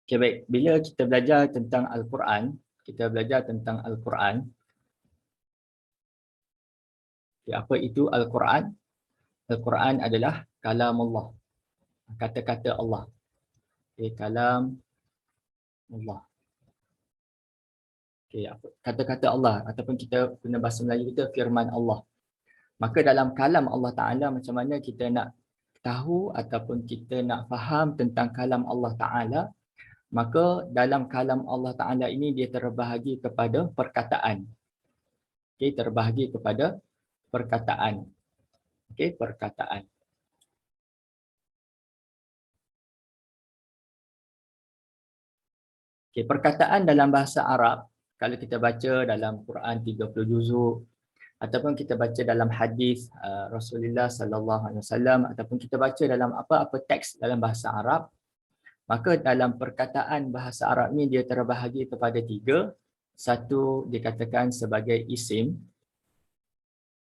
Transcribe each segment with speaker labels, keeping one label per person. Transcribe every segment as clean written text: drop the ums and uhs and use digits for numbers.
Speaker 1: Okay, baik. Bila kita belajar tentang Al-Quran, okay, apa itu Al-Quran? Al-Quran adalah kalam Allah, kata-kata Allah. Okay, kalam Allah. Okay, kata-kata Allah ataupun kita guna bahasa Melayu kita firman Allah. Maka dalam kalam Allah Ta'ala, macam mana kita nak tahu ataupun kita nak faham tentang kalam Allah Ta'ala, maka dalam kalam Allah Ta'ala ini dia terbahagi kepada perkataan. Okay, terbahagi kepada perkataan. Okay, perkataan. Okay, perkataan dalam bahasa Arab, kalau kita baca dalam Quran 30 juzuk, ataupun kita baca dalam hadis Rasulullah sallallahu alaihi wasallam, ataupun kita baca dalam apa-apa teks dalam bahasa Arab, maka dalam perkataan bahasa Arab ni dia terbahagi kepada 3. Satu dikatakan sebagai isim.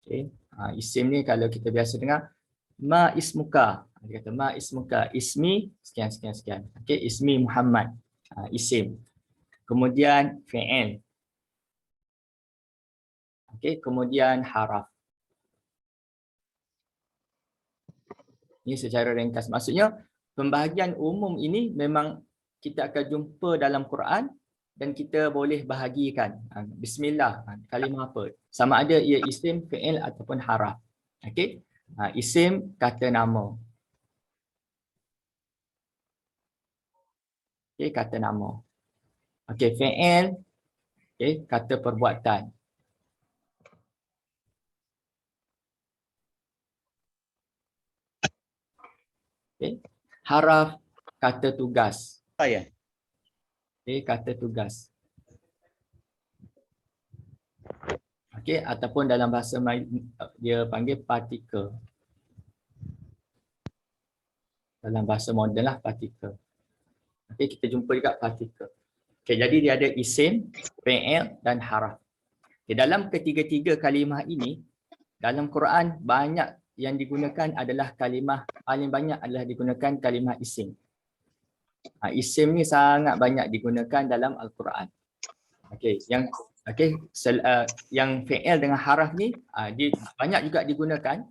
Speaker 1: Okay. Isim ni kalau kita biasa dengar ma ismuka, dia kata ma ismuka, ismi sekian sekian sekian. Okay, ismi Muhammad, isim. Kemudian fi'il. Okay, kemudian haraf. Ini secara ringkas. Maksudnya pembahagian umum ini memang kita akan jumpa dalam Quran dan kita boleh bahagikan. Bismillah, kalimah apa? Sama ada ia isim, fi'il ataupun haraf. Okey. Isim kata nama. Okey, kata nama. Okey, fi'il okey, kata perbuatan. Okey. Haraf kata tugas.
Speaker 2: Ya.
Speaker 1: Okey, kata tugas. Okey, ataupun dalam bahasa dia panggil partikel. Dalam bahasa moden lah partikel. Okey, kita jumpa juga partikel. Okey, jadi dia ada isim, fi'il dan haraf. Okay, dalam ketiga-tiga kalimah ini, dalam Quran banyak yang digunakan adalah kalimah, paling banyak adalah digunakan kalimah isim. Isim ni sangat banyak digunakan dalam Al-Quran. Okey, yang fi'il dengan haraf ni dia banyak juga digunakan,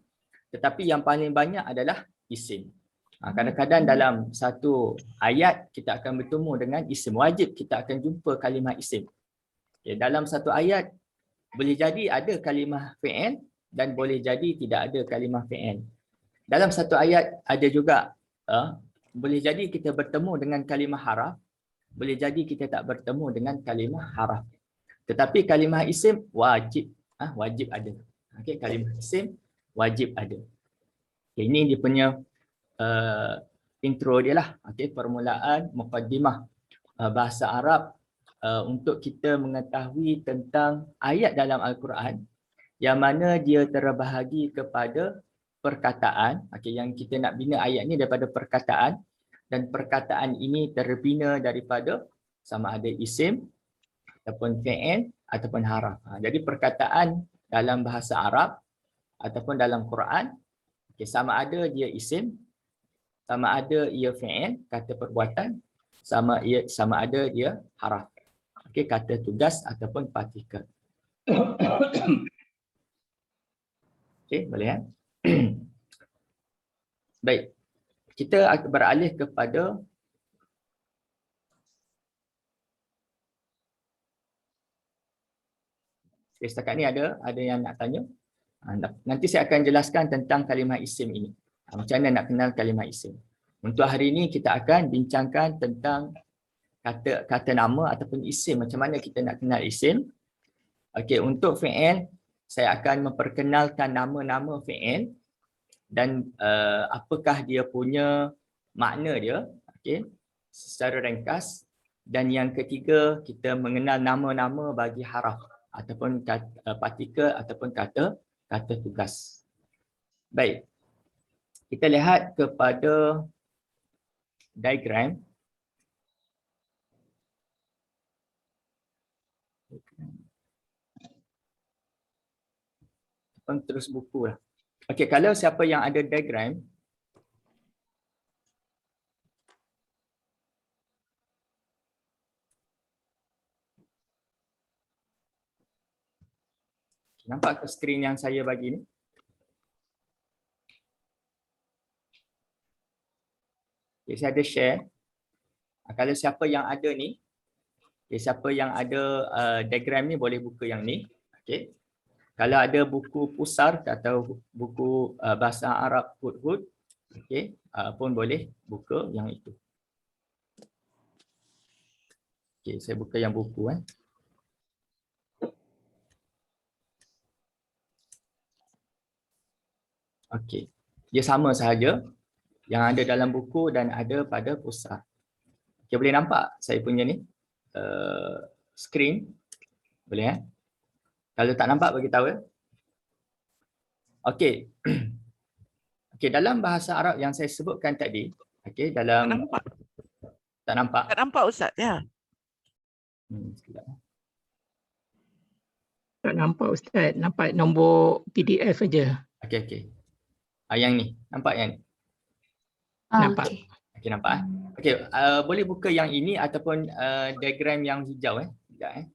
Speaker 1: tetapi yang paling banyak adalah isim. Kadang-kadang dalam satu ayat kita akan bertemu dengan isim. Wajib kita akan jumpa kalimah isim. Okay, dalam satu ayat boleh jadi ada kalimah fi'il dan boleh jadi tidak ada kalimah fi'il. Dalam satu ayat ada juga boleh jadi kita bertemu dengan kalimah haraf, boleh jadi kita tak bertemu dengan kalimah haraf. Tetapi kalimah isim wajib wajib ada. Okey, kalimah isim wajib ada. Okay, ini dia punya intro dia lah. Okey, permulaan muqaddimah bahasa Arab untuk kita mengetahui tentang ayat dalam Al-Quran yang mana dia terbahagi kepada perkataan. Okey, yang kita nak bina ayat ni daripada perkataan, dan perkataan ini terbina daripada sama ada isim ataupun fi'il ataupun haraf. Jadi perkataan dalam bahasa Arab ataupun dalam Quran, okay, sama ada dia isim, sama ada ia fi'il, kata perbuatan, sama ada dia haraf. Okey, kata tugas ataupun partikel. Okey, boleh ya? Baik. Kita akan beralih kepada setakat ni ada yang nak tanya? Nanti saya akan jelaskan tentang kalimah isim ini. Macam mana nak kenal kalimah isim. Untuk hari ini kita akan bincangkan tentang kata nama ataupun isim. Macam mana kita nak kenal isim. Okey, untuk fi'il saya akan memperkenalkan nama-nama fi'il dan apakah dia punya makna dia, okey, secara ringkas. Dan yang ketiga, kita mengenal nama-nama bagi haraf ataupun partikel ataupun kata tugas. Baik. Kita lihat kepada diagram. Terus buku lah. Okey, kalau siapa yang ada diagram, Nampak ke skrin yang saya bagi ni? Okay, saya ada share. Kalau siapa yang ada ni, siapa yang ada diagram ni boleh buka yang ni. Okay. Kalau ada buku pusar atau buku bahasa Arab Hud-Hud, okay, pun boleh buka yang itu. Okay, saya buka yang buku. Okay. Dia sama sahaja yang ada dalam buku dan ada pada pusar. Okay, boleh nampak saya punya ni skrin? Boleh? Kalau tak nampak bagi tahu. Okey. Okey, dalam bahasa Arab yang saya sebutkan tadi, okey, dalam tak nampak.
Speaker 2: Tak nampak Ustaz, ya.
Speaker 3: Tak nampak Ustaz, nampak nombor PDF saja.
Speaker 1: Okey, okey. Yang ni, nampak yang ni?
Speaker 3: Nampak.
Speaker 1: Okey, nampak. Okey, boleh buka yang ini ataupun diagram yang hijau Sekejap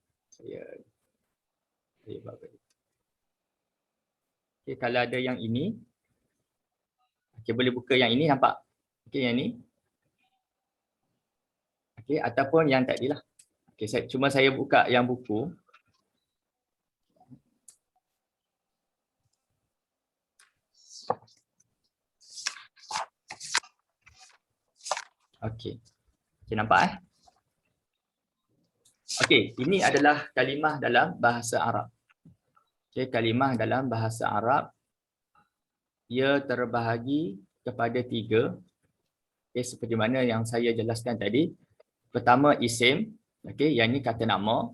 Speaker 1: Saya buat balik. Okey, kalau ada yang ini. Okey, boleh buka yang ini, nampak? Okey, yang ni. Okey, ataupun yang tadilah. Okey, saya buka yang buku. Okey. Okey, nampak Okey, ini adalah kalimah dalam bahasa Arab. Okey, kalimah dalam bahasa Arab ia terbahagi kepada 3. Okey, seperti mana yang saya jelaskan tadi. Pertama isim, okey, yang ini kata nama.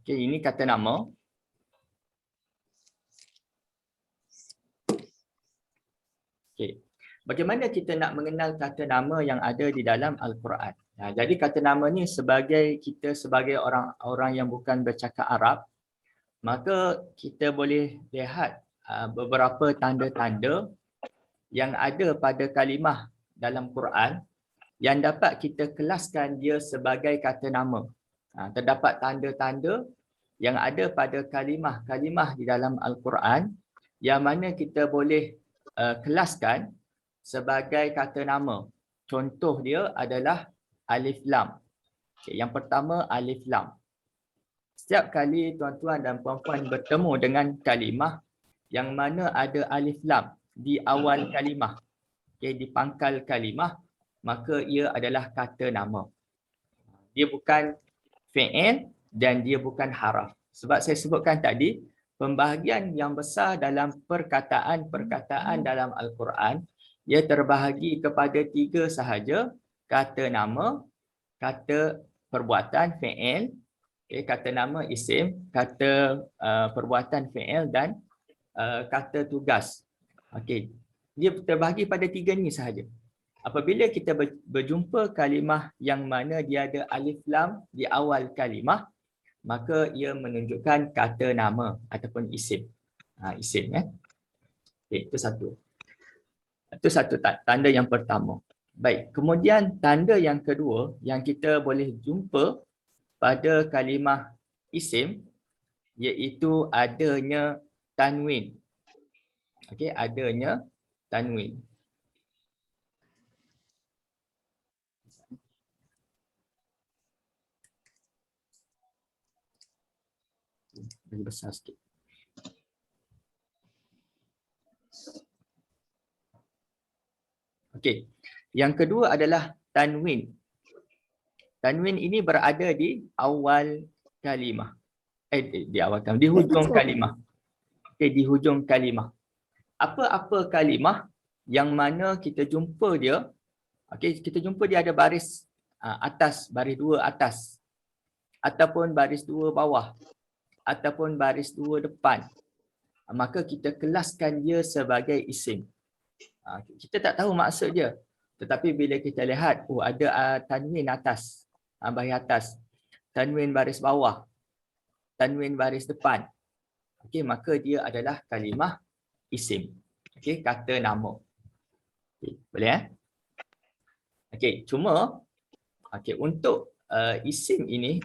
Speaker 1: Okey, ini kata nama. Okey. Bagaimana kita nak mengenal kata nama yang ada di dalam Al-Quran? Jadi kata nama ni kita sebagai orang yang bukan bercakap Arab, maka kita boleh lihat beberapa tanda-tanda yang ada pada kalimah dalam Quran yang dapat kita kelaskan dia sebagai kata nama. Terdapat tanda-tanda yang ada pada kalimah-kalimah di dalam Al-Quran yang mana kita boleh kelaskan sebagai kata nama. Contoh dia adalah alif lam. Okay, yang pertama alif lam. Setiap kali tuan-tuan dan puan-puan bertemu dengan kalimah yang mana ada alif lam di awal kalimah, okay, di pangkal kalimah, maka ia adalah kata nama. Dia bukan fi'il dan dia bukan haraf. Sebab saya sebutkan tadi, pembahagian yang besar dalam perkataan-perkataan dalam Al-Quran, ia terbahagi kepada 3 sahaja, kata nama, kata perbuatan fi'il, okay, kata nama isim, kata perbuatan fi'il dan kata tugas. Okay. Dia terbahagi pada 3 ni sahaja. Apabila kita berjumpa kalimah yang mana dia ada alif lam di awal kalimah, maka ia menunjukkan kata nama ataupun isim. Isim Okay, itu satu. Itu satu tanda yang pertama. Baik, kemudian tanda yang kedua yang kita boleh jumpa pada kalimah isim iaitu adanya tanwin. Okey, adanya tanwin. Lebih besar sikit. Okey. Yang kedua adalah tanwin. Tanwin ini berada di awal kalimah. Di hujung kalimah. Okey, di hujung kalimah. Apa-apa kalimah yang mana kita jumpa dia, okey, kita jumpa dia ada baris atas, baris 2 atas, ataupun baris 2 bawah, ataupun baris 2 depan, maka kita kelaskan dia sebagai isim. Kita tak tahu maksud dia. Tetapi bila kita lihat, ada tanwin atas, baris atas, tanwin baris bawah, tanwin baris depan. Okey, maka dia adalah kalimah isim. Okey, kata nama. Okay, boleh Okey, cuma untuk isim ini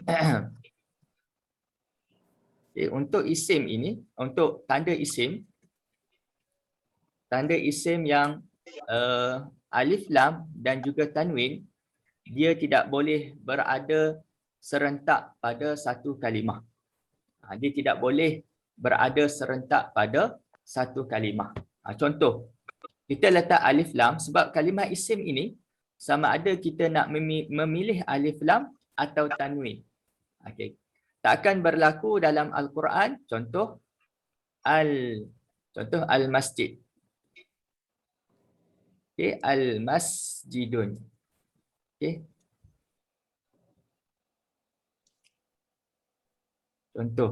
Speaker 1: untuk isim ini, untuk tanda isim yang alif lam dan juga tanwin, dia tidak boleh berada serentak pada satu kalimah. Dia tidak boleh berada serentak pada satu kalimah. Contoh, kita letak alif lam sebab kalimah isim ini sama ada kita nak memilih alif lam atau tanwin. Okey. Tak akan berlaku dalam Al-Quran, contoh al-masjid. Okey, al-masjidun. Okey. Contoh.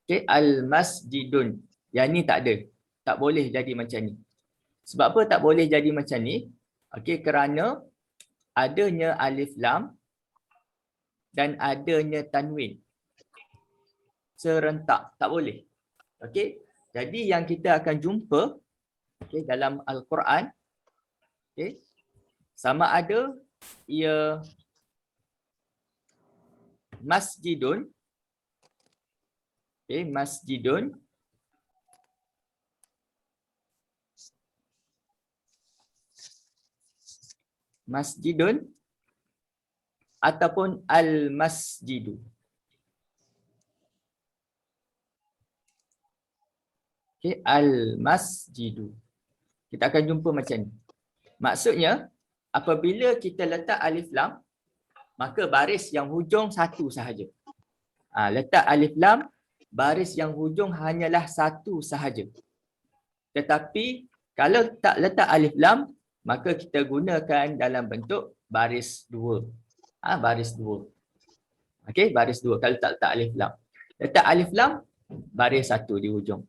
Speaker 1: Okey, al-masjidun. Yang ni tak ada. Tak boleh jadi macam ni. Sebab apa tak boleh jadi macam ni? Okey, kerana adanya alif lam dan adanya tanwin. Serentak, tak boleh. Okey. Jadi yang kita akan jumpa dalam Al-Quran, sama ada ia masjidun, masjidun, masjidun ataupun al-masjidu. Al-masjidu. Kita akan jumpa macam ni. Maksudnya, apabila kita letak alif lam, maka baris yang hujung satu sahaja. Letak alif lam, baris yang hujung hanyalah satu sahaja. Tetapi, kalau tak letak alif lam, maka kita gunakan dalam bentuk baris dua. Baris dua. Okey, baris dua kalau tak letak alif lam. Letak alif lam, baris satu di hujung.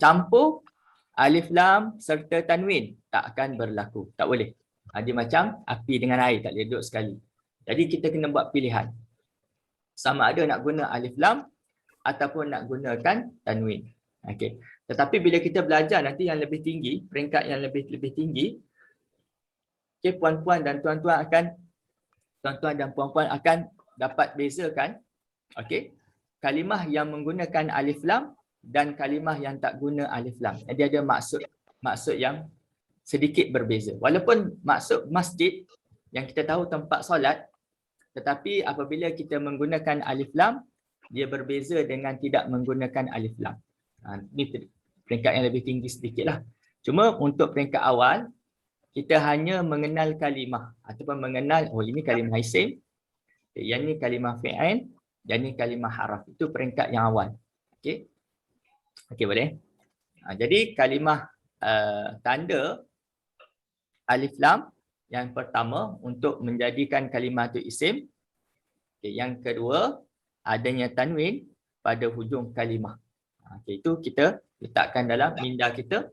Speaker 1: Campur alif lam serta tanwin tak akan berlaku. Tak boleh. Dia macam api dengan air, tak boleh duduk sekali. Jadi kita kena buat pilihan. Sama ada nak guna alif lam ataupun nak gunakan tanwin. Okey. Tetapi bila kita belajar nanti yang lebih tinggi, peringkat yang lebih tinggi, okey, puan-puan dan tuan-tuan dan puan-puan akan dapat bezakan kalimah yang menggunakan alif lam dan kalimah yang tak guna alif lam. Jadi ada maksud yang sedikit berbeza. Walaupun maksud masjid yang kita tahu tempat solat, tetapi apabila kita menggunakan alif lam, dia berbeza dengan tidak menggunakan alif lam. Ini peringkat yang lebih tinggi sedikitlah. Cuma untuk peringkat awal, kita hanya mengenal kalimah ataupun mengenal ini kalimah isim, yang ni kalimah fi'il, dan ni kalimah haraf. Itu peringkat yang awal. Okey. Okey, boleh. Jadi kalimah tanda alif lam yang pertama untuk menjadikan kalimah itu isim. Yang kedua, adanya tanwin pada hujung kalimah. Itu kita letakkan dalam minda kita.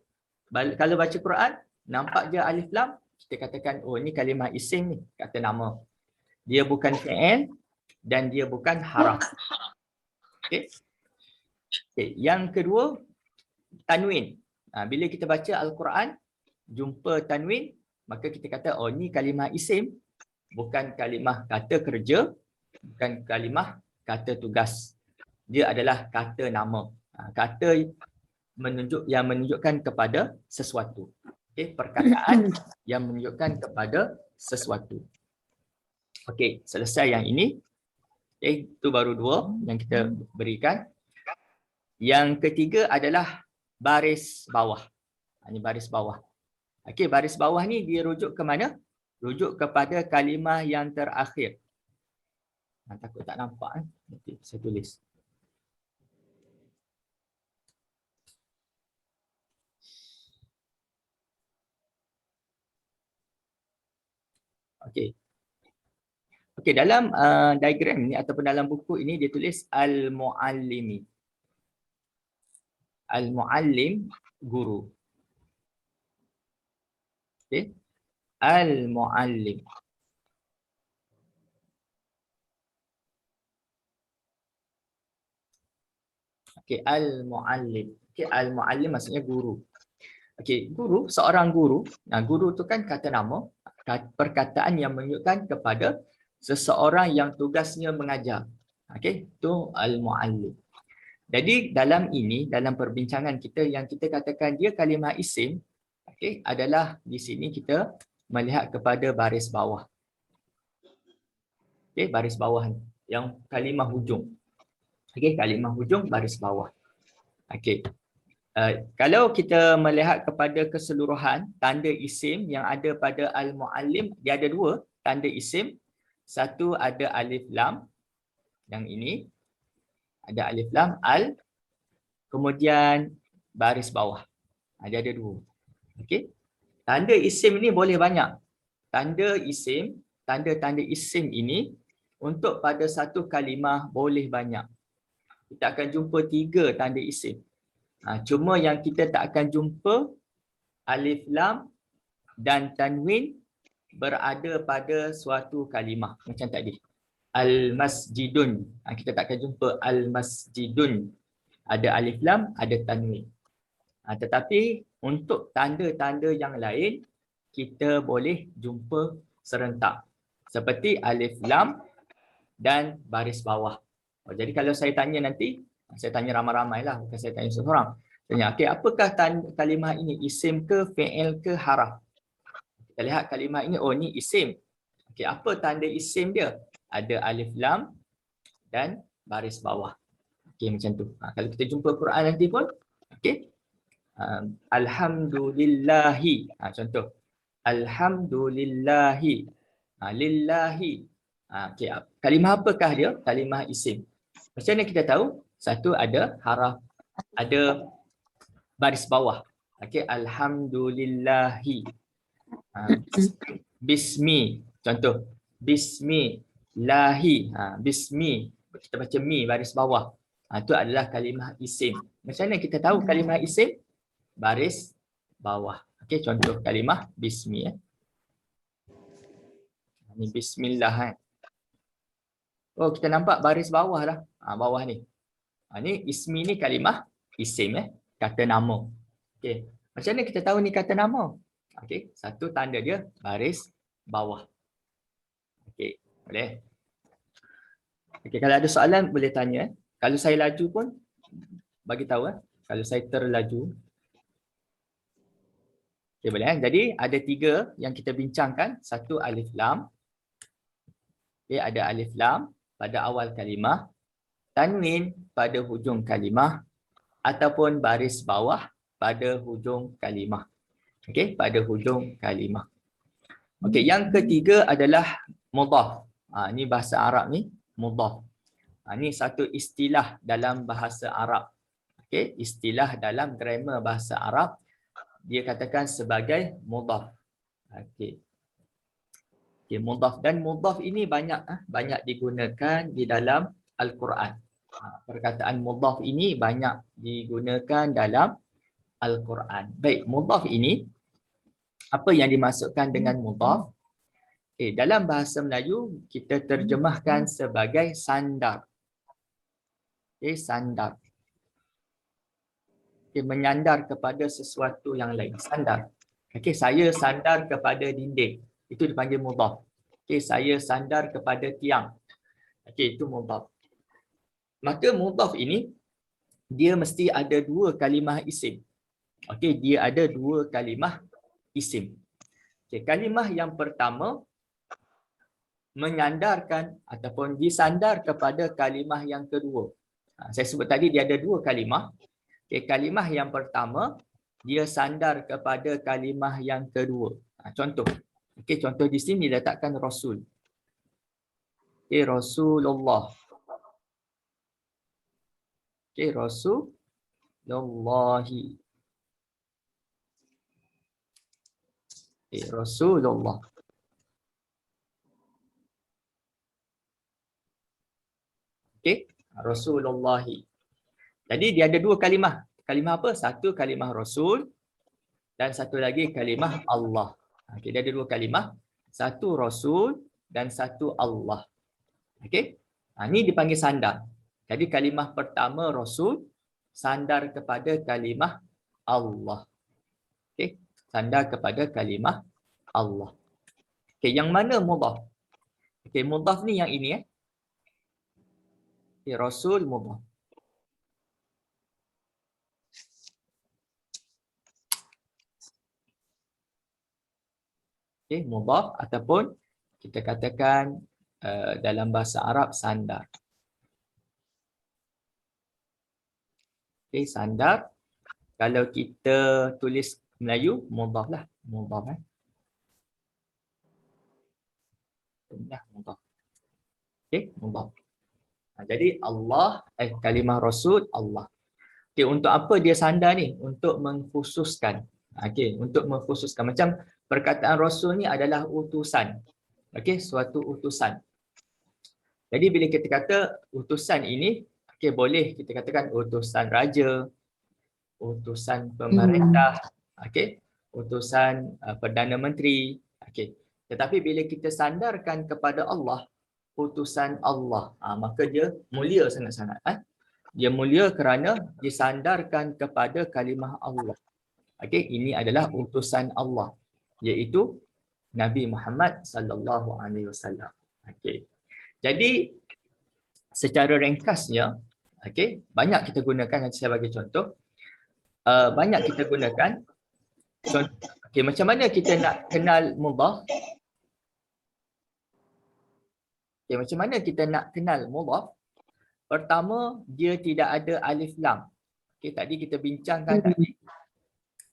Speaker 1: Kalau baca Quran, nampak je alif lam, kita katakan, oh ini kalimah isim ni, kata nama. Dia bukan fi'il dan dia bukan haraf. Okey. Yang kedua, tanwin. Bila kita baca Al-Quran, jumpa tanwin, maka kita kata, oh ni kalimah isim, bukan kalimah kata kerja, bukan kalimah kata tugas. Dia adalah kata nama. Kata yang menunjukkan kepada sesuatu. Perkataan yang menunjukkan kepada sesuatu. Okey, selesai yang ini. Itu baru dua yang kita berikan. Yang ketiga adalah baris bawah. Ini baris bawah. Okey, baris bawah ni dia rujuk ke mana? Rujuk kepada kalimah yang terakhir. Takut tak nampak. Nanti saya tulis. Okey. Okey, dalam diagram ni ataupun dalam buku ini dia tulis al-muallimi. Al-muallim, guru. Okey. Al-muallim. Okey, al-muallim. Okey, al-muallim maksudnya guru. Okey, guru, seorang guru. Nah, guru tu kan kata nama, perkataan yang menunjukkan kepada seseorang yang tugasnya mengajar. Okey, itu al-muallim. Jadi dalam ini, dalam perbincangan kita yang kita katakan dia kalimah isim, okey, adalah di sini kita melihat kepada baris bawah. Okey, baris bawah ni yang kalimah hujung. Okey, kalimah hujung baris bawah. Okey. Kalau kita melihat kepada keseluruhan tanda isim yang ada pada al-muallim, dia ada dua tanda isim. Satu ada alif lam, yang ini ada alif lam al, kemudian baris bawah. Dia ada dua. Okey. Tanda isim ini boleh banyak. Tanda isim, tanda-tanda isim ini untuk pada satu kalimah boleh banyak. Kita akan jumpa 3 tanda isim. Cuma yang kita tak akan jumpa alif lam dan tanwin berada pada suatu kalimah macam tadi. Al-masjidun. Kita tak akan jumpa al-masjidun. Ada alif lam, ada tanwin. Tetapi untuk tanda-tanda yang lain kita boleh jumpa serentak. Seperti alif lam dan baris bawah. Jadi kalau saya tanya nanti, saya tanya ramai-ramai lah, bukan saya tanya seseorang. Tanya, okay, apakah kalimah ini? Isim ke, fi'il ke, haraf? Kita lihat kalimah ini, oh ni isim. Okay, apa tanda isim dia? Ada alif lam dan baris bawah. Okay, macam tu. Kalau kita jumpa Quran nanti pun, okay. Alhamdulillahi. Contoh. Alhamdulillahi. Lillahi. Okay. Kalimah apakah dia? Kalimah isim. Macam mana kita tahu? Satu ada haraf, ada baris bawah. Okay. Alhamdulillahi. Bismi. Contoh. Bismillahi. Bismi. Kita baca mi baris bawah. Itu adalah kalimah isim. Macam mana kita tahu kalimah isim? Baris bawah. Okey, contoh kalimah bismi. Ini bismillah. Oh, kita nampak baris bawah dah. Bawah ni. Ni ismi ni kalimah isim kata nama. Okey. Macam mana kita tahu ni kata nama? Okey, satu tanda dia baris bawah. Okey, boleh. Okey, kalau ada soalan boleh tanya. Kalau saya laju pun bagi tahu kalau saya terlaju. Okay, boleh. Jadi ada 3 yang kita bincangkan. Satu alif lam. Okay, ada alif lam pada awal kalimah. Tanwin pada hujung kalimah. Ataupun baris bawah pada hujung kalimah. Okay, pada hujung kalimah. Okay, yang ketiga adalah mudhaf. Ini bahasa Arab ni, mudhaf. Ini satu istilah dalam bahasa Arab. Okay, istilah dalam grammar bahasa Arab. Dia katakan sebagai mudhaf. Okey. Okay, mudhaf, dan mudhaf ini banyak digunakan di dalam Al-Quran. Perkataan mudhaf ini banyak digunakan dalam Al-Quran. Baik, mudhaf ini apa yang dimaksudkan dengan mudhaf? Dalam bahasa Melayu kita terjemahkan sebagai sandar. Sandar. Menyandar kepada sesuatu yang lain. Sandar. Okey, saya sandar kepada dinding. Itu dipanggil mudhaf. Okey, saya sandar kepada tiang. Okey, itu mudhaf. Maka mudhaf ini dia mesti ada 2 kalimah isim. Okey, dia ada 2 kalimah isim. Okey, kalimah yang pertama menyandarkan ataupun disandar kepada kalimah yang kedua. Saya sebut tadi dia ada 2 kalimah. Okay, kalimah yang pertama dia sandar kepada kalimah yang kedua. Contoh. Okay, contoh di sini letakkan Rasul. Okay, Rasulullah. Okay, Rasulullahi. Okay, Rasulullah. Okay, Rasulullahi. Jadi dia ada 2 kalimah. Kalimah apa? Satu kalimah Rasul dan satu lagi kalimah Allah. Okay, dia ada 2 kalimah. Satu Rasul dan satu Allah. Okey. Ini dipanggil sandar. Jadi kalimah pertama Rasul sandar kepada kalimah Allah. Sandar kepada kalimah Allah. Okey, yang mana mudhaf? Okey, mudhaf ni yang ini Okey, Rasul mudhaf. Okey, mudhaf ataupun kita katakan dalam bahasa Arab sandar. Okey, sandar. Kalau kita tulis Melayu, mudhaf lah. Mudhaf mudhaf. Okey, mudhaf. Jadi Allah, kalimah Rasul Allah. Okey, untuk apa dia sandar ni? Untuk mengkhususkan. Okey, untuk mengkhususkan. Macam perkataan Rasul ni adalah utusan. Okey, suatu utusan. Jadi bila kita kata utusan ini, okey, boleh kita katakan utusan raja, utusan pemerintah, okey, utusan Perdana Menteri. Okey. Tetapi bila kita sandarkan kepada Allah, utusan Allah, maka dia mulia sangat-sangat. Dia mulia kerana disandarkan kepada kalimah Allah. Okey, ini adalah utusan Allah, iaitu Nabi Muhammad sallallahu alaihi wasallam. Okey. Jadi secara ringkasnya, okey, banyak kita gunakan, nanti saya bagi contoh. Banyak kita gunakan contoh. Okey, macam mana kita nak kenal mudhaf? Okey, macam mana kita nak kenal mudhaf? Pertama, dia tidak ada alif lam. Okey, tadi kita bincangkan tadi.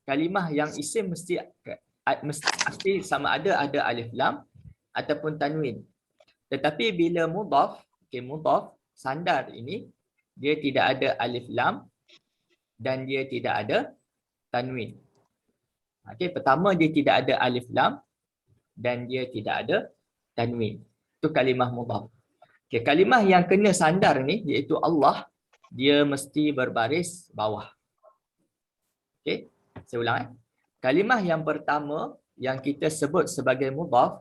Speaker 1: Kalimah yang isim mesti sama ada alif lam ataupun tanwin. Tetapi bila mudhaf, okey, mudhaf sandar ini dia tidak ada alif lam dan dia tidak ada tanwin. Okey, pertama dia tidak ada alif lam dan dia tidak ada tanwin. Itu kalimah mudhaf. Okey, kalimah yang kena sandar ni iaitu Allah, dia mesti berbaris bawah. Okey, saya ulang. Kalimah yang pertama yang kita sebut sebagai mudhaf,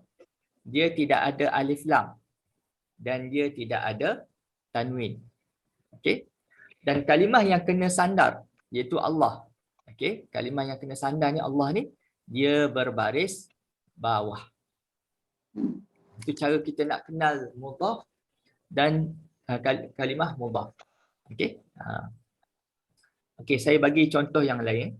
Speaker 1: dia tidak ada alif lam dan dia tidak ada tanwin. Okey. Dan kalimah yang kena sandar iaitu Allah. Okey, kalimah yang kena sandar ni Allah ni dia berbaris bawah. Itu cara kita nak kenal mudhaf dan kalimah mudhaf. Okey. Okey, saya bagi contoh yang lain.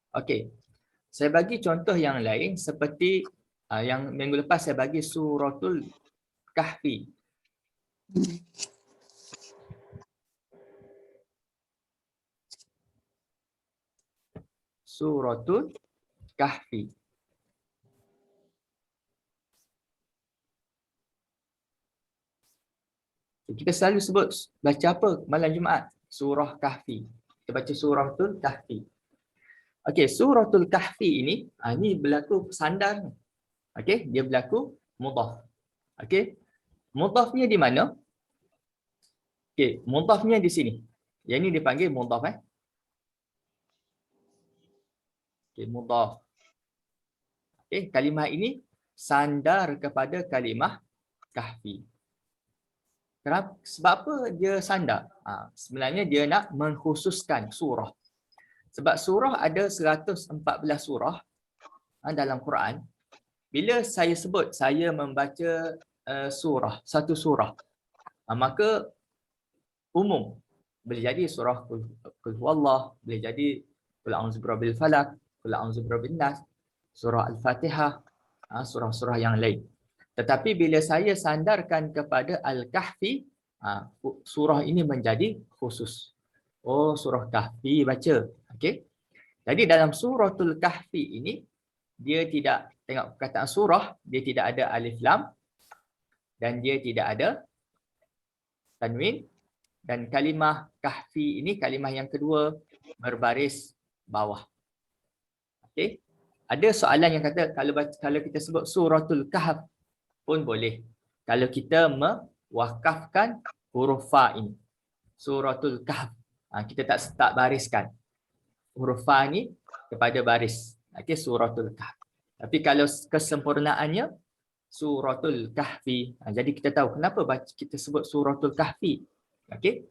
Speaker 1: Okey. Saya bagi contoh yang lain seperti yang minggu lepas saya bagi suratul Kahfi. Suratul Kahfi. Kita selalu sebut baca apa malam Jumaat? Surah Kahfi. Kita baca suratul Kahfi. Okey, suratul Kahfi ini berlaku sandar. Okey, dia berlaku mudhaf. Okey. Mudhafnya di mana? Okey, mudhafnya di sini. Yang ini dipanggil mudhaf Okey, mudhaf. Okey, kalimah ini sandar kepada kalimah Kahfi. Kenapa? Sebab apa dia sandar? Sebenarnya dia nak mengkhususkan surah. Sebab surah ada 114 surah dalam Quran. Bila saya sebut saya membaca surah, satu surah, maka umum. Boleh jadi surah Qul Huwallah, boleh jadi Qul A'udzu Birabbil Falaq, Qul A'udzu Birabbin Nas, surah Al-Fatihah, surah-surah yang lain. Tetapi bila saya sandarkan kepada Al-Kahfi, surah ini menjadi khusus. Oh, surah Kahfi baca. Okey. Jadi dalam suratul Kahfi ini dia tidak, tengok perkataan surah, dia tidak ada alif lam dan dia tidak ada tanwin, dan kalimah Kahfi ini kalimah yang kedua berbaris bawah. Okey. Ada soalan yang kata kalau kita sebut suratul Kahf pun boleh. Kalau kita mewakafkan huruf fa ini. Suratul Kahf. Kita tak bariskan huruf fa ni kepada baris. Okey, suratul Kahf. Tapi kalau kesempurnaannya Suratul Kahfi. Jadi kita tahu kenapa kita sebut Suratul Kahfi. Okey.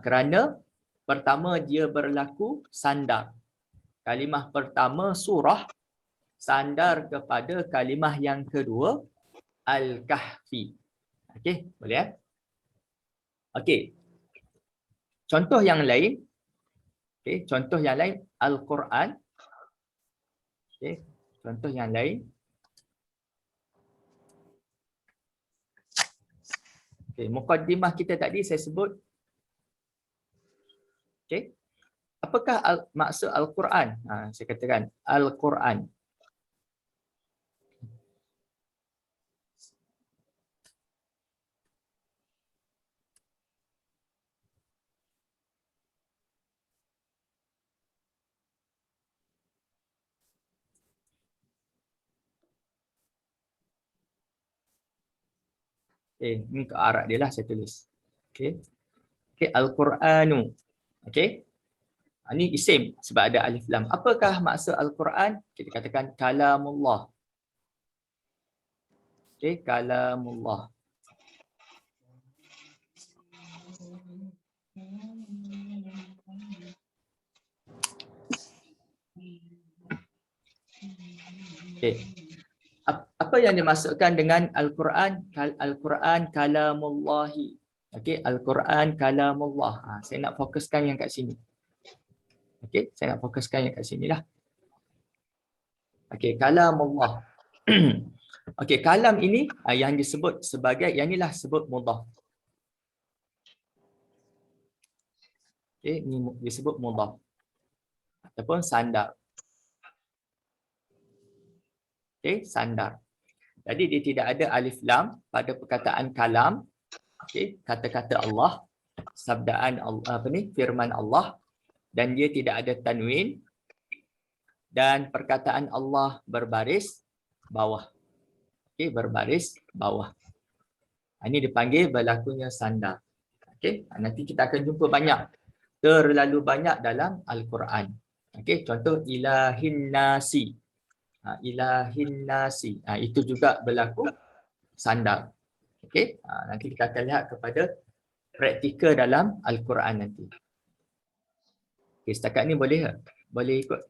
Speaker 1: Kerana pertama dia berlaku sandar. Kalimah pertama surah sandar kepada kalimah yang kedua Al-Kahfi. Okey, boleh ya? Okey. Contoh yang lain. Okey, contoh yang lain Al-Quran. Okey, contoh yang lain. Okey, mukaddimah kita tadi saya sebut. Okey. Apakah maksud Al-Quran? Saya katakan Al-Quran. Ini ke Arab dia lah saya tulis. Okey. Okey, Al-Quranu. Okey. Ini isim sebab ada alif lam. Apakah maksud Al-Quran? Kita katakan kalamullah. Okey, kalamullah. Okey. Apa yang dimaksudkan dengan Al-Quran? Al-Quran kalamullahi. Okey, Al-Quran kalamullah. Saya nak fokuskan yang kat sini. Okey, saya nak fokuskan yang kat sini lah. Okey, kalamullah. Okey, kalam ini yang disebut sebagai, yang inilah sebut mudhaf. Okey, ini disebut mudhaf ataupun sandar. Okey, sandar. Jadi dia tidak ada alif lam pada perkataan kalam. Okey, kata-kata Allah, sabdaan Allah, firman Allah, dan dia tidak ada tanwin, dan perkataan Allah berbaris bawah. Okey, berbaris bawah. Ini dipanggil berlakunya sandar. Okey, nanti kita akan jumpa banyak, terlalu banyak dalam Al-Quran. Okey, contoh ilahin nasi. Ilahin nasi. Itu juga berlaku sandar. Okey, nanti kita akan lihat kepada praktikal dalam Al-Quran nanti. Okey, setakat ni boleh ke? Boleh ikut?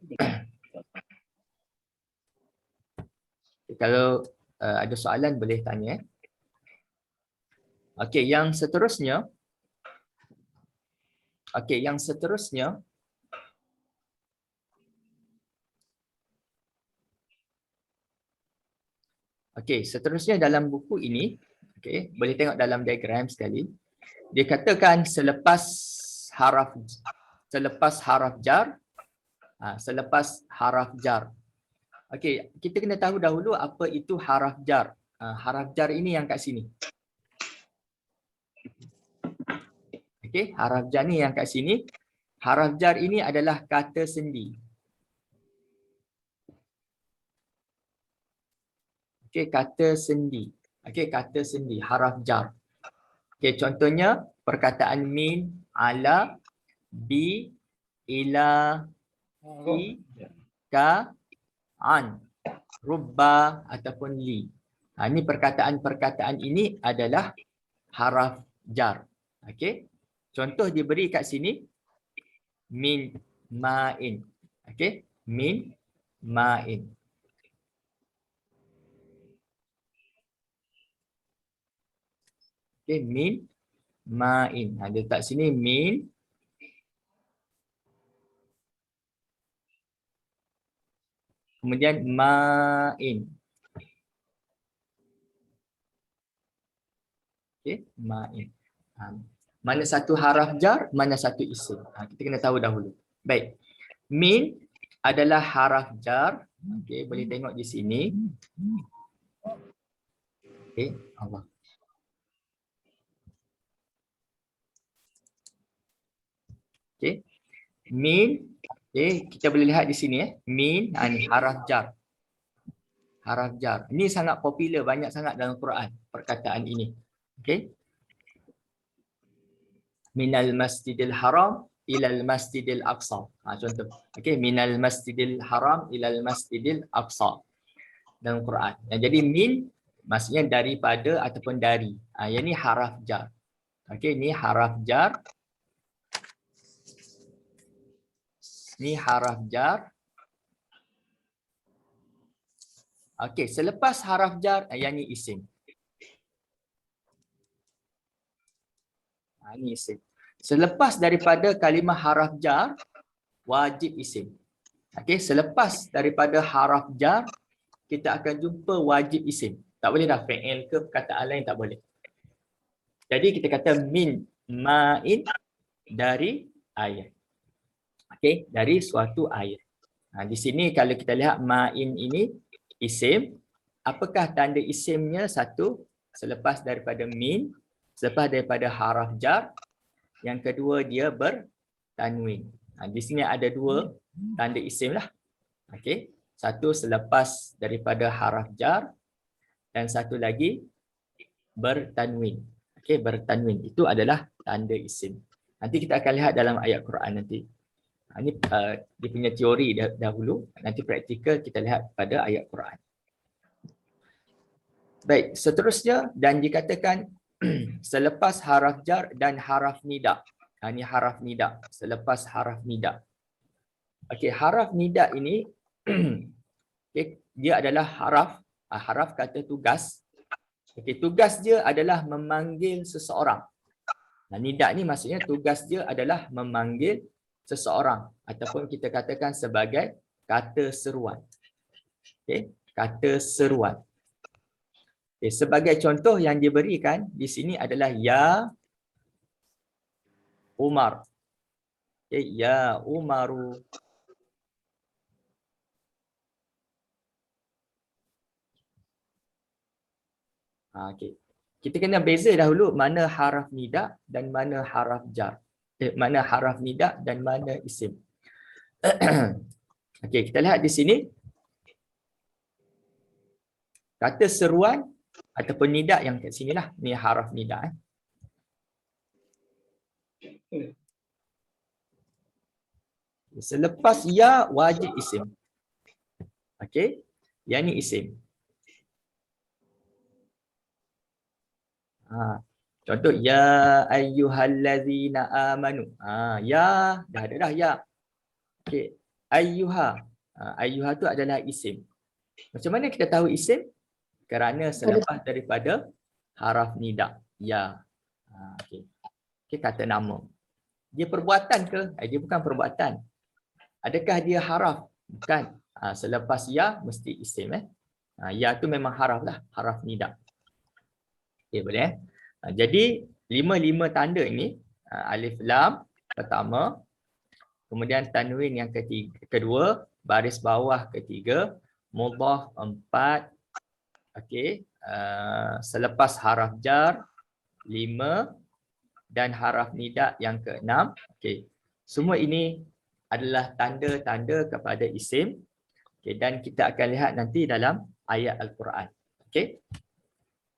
Speaker 1: Okay, kalau ada soalan boleh tanya. Okey, yang seterusnya. Okey, yang seterusnya. Okey, seterusnya dalam buku ini, okey, boleh tengok dalam diagram sekali. Dia katakan selepas haraf jar, selepas haraf jar. Okey, kita kena tahu dahulu apa itu haraf jar. Haraf jar ini yang kat sini. Okey, haraf jar ni yang kat sini. Haraf jar ini adalah kata sendi. Okey, kata sendi. Okey, kata sendi, haraf jar. Okey, contohnya perkataan min, ala, bi, ila, fi, ka, an, rubba ataupun li. Ini perkataan-perkataan ini adalah haraf jar. Okey. Contoh diberi kat sini min ma'in. Okey, min ma'in. Okey, min ma'in. Dia letak sini min kemudian ma'in. Okey, ma'in. Mana satu haraf jar, mana satu isim. Kita kena tahu dahulu. Baik. Min adalah haraf jar. Okey, boleh tengok di sini. Okey, Allah. Okey. Min, okey, kita boleh lihat di sini Min, ni haraf jar. Haraf jar. Ini sangat popular, banyak sangat dalam Quran perkataan ini. Okey. Minal masjidil haram ilal masjidil aqsa. Contoh. Okey, minal masjidil haram ilal masjidil aqsa. dalam Quran. Jadi min maksudnya daripada ataupun dari. Yang ni haraf jar. Okey, ni haraf jar. Ni haraf jar. Okey, selepas haraf jar yang ni isim. Ini isim. Selepas daripada kalimah haraf jar, wajib isim. Okey, selepas daripada haraf jar, kita akan jumpa wajib isim. Tak boleh dah fi'il ke perkataan lain, tak boleh. Jadi kita kata min ma'in, dari air. Okey, dari suatu air. Di sini kalau kita lihat ma'in ini isim, apakah tanda isimnya? Satu, selepas daripada min, selepas daripada haraf jar. Yang kedua, dia bertanwin. Di sini ada dua tanda isim lah. Okey, satu selepas daripada haraf jar dan satu lagi bertanwin. Okey, bertanwin itu adalah tanda isim. Nanti kita akan lihat dalam ayat Quran nanti. Ini dia punya teori dahulu, nanti praktikal kita lihat pada ayat Quran. Baik, seterusnya dan dikatakan selepas haraf jar dan haraf nida. Ini haraf nida, selepas haraf nida. Okey, haraf nida ini okay, dia adalah haraf kata tugas. Okey, tugas dia adalah memanggil seseorang. Nida ni maksudnya tugas dia adalah memanggil seseorang ataupun kita katakan sebagai kata seruan. Okey, kata seruan. Okay, sebagai contoh yang diberikan di sini adalah ya Umar. Okay, ya Umaru. Okay. Kita kena beza dahulu mana haraf nida dan mana haraf jar. Mana haraf nida dan mana isim. Okey, kita lihat di sini. Kata seruan ataupun nida yang kat sinilah. Ni haraf nida. Selepas ya wajib isim. Okey, yang ni isim. Contoh ya ayyuhallazina amanu. Ya dah ada dah ya. Okey, ayyuha. Ayyuha tu adalah isim. Macam mana kita tahu isim? Kerana selepas daripada haraf nida ya. Okey. Okey, kata nama. Dia perbuatan ke? Dia bukan perbuatan. Adakah dia haraf? Bukan. Selepas ya mesti isim. Ya tu memang haraf lah, haraf nida. Okey, boleh. Jadi 5 tanda ini, alif lam pertama, kemudian tanwin yang kedua, baris bawah ketiga, mudhaf 4, okey, selepas haraf jar 5 dan haraf nida yang ke-6. Okey. Semua ini adalah tanda-tanda kepada isim. Okey, dan kita akan lihat nanti dalam ayat Al-Quran. Okey.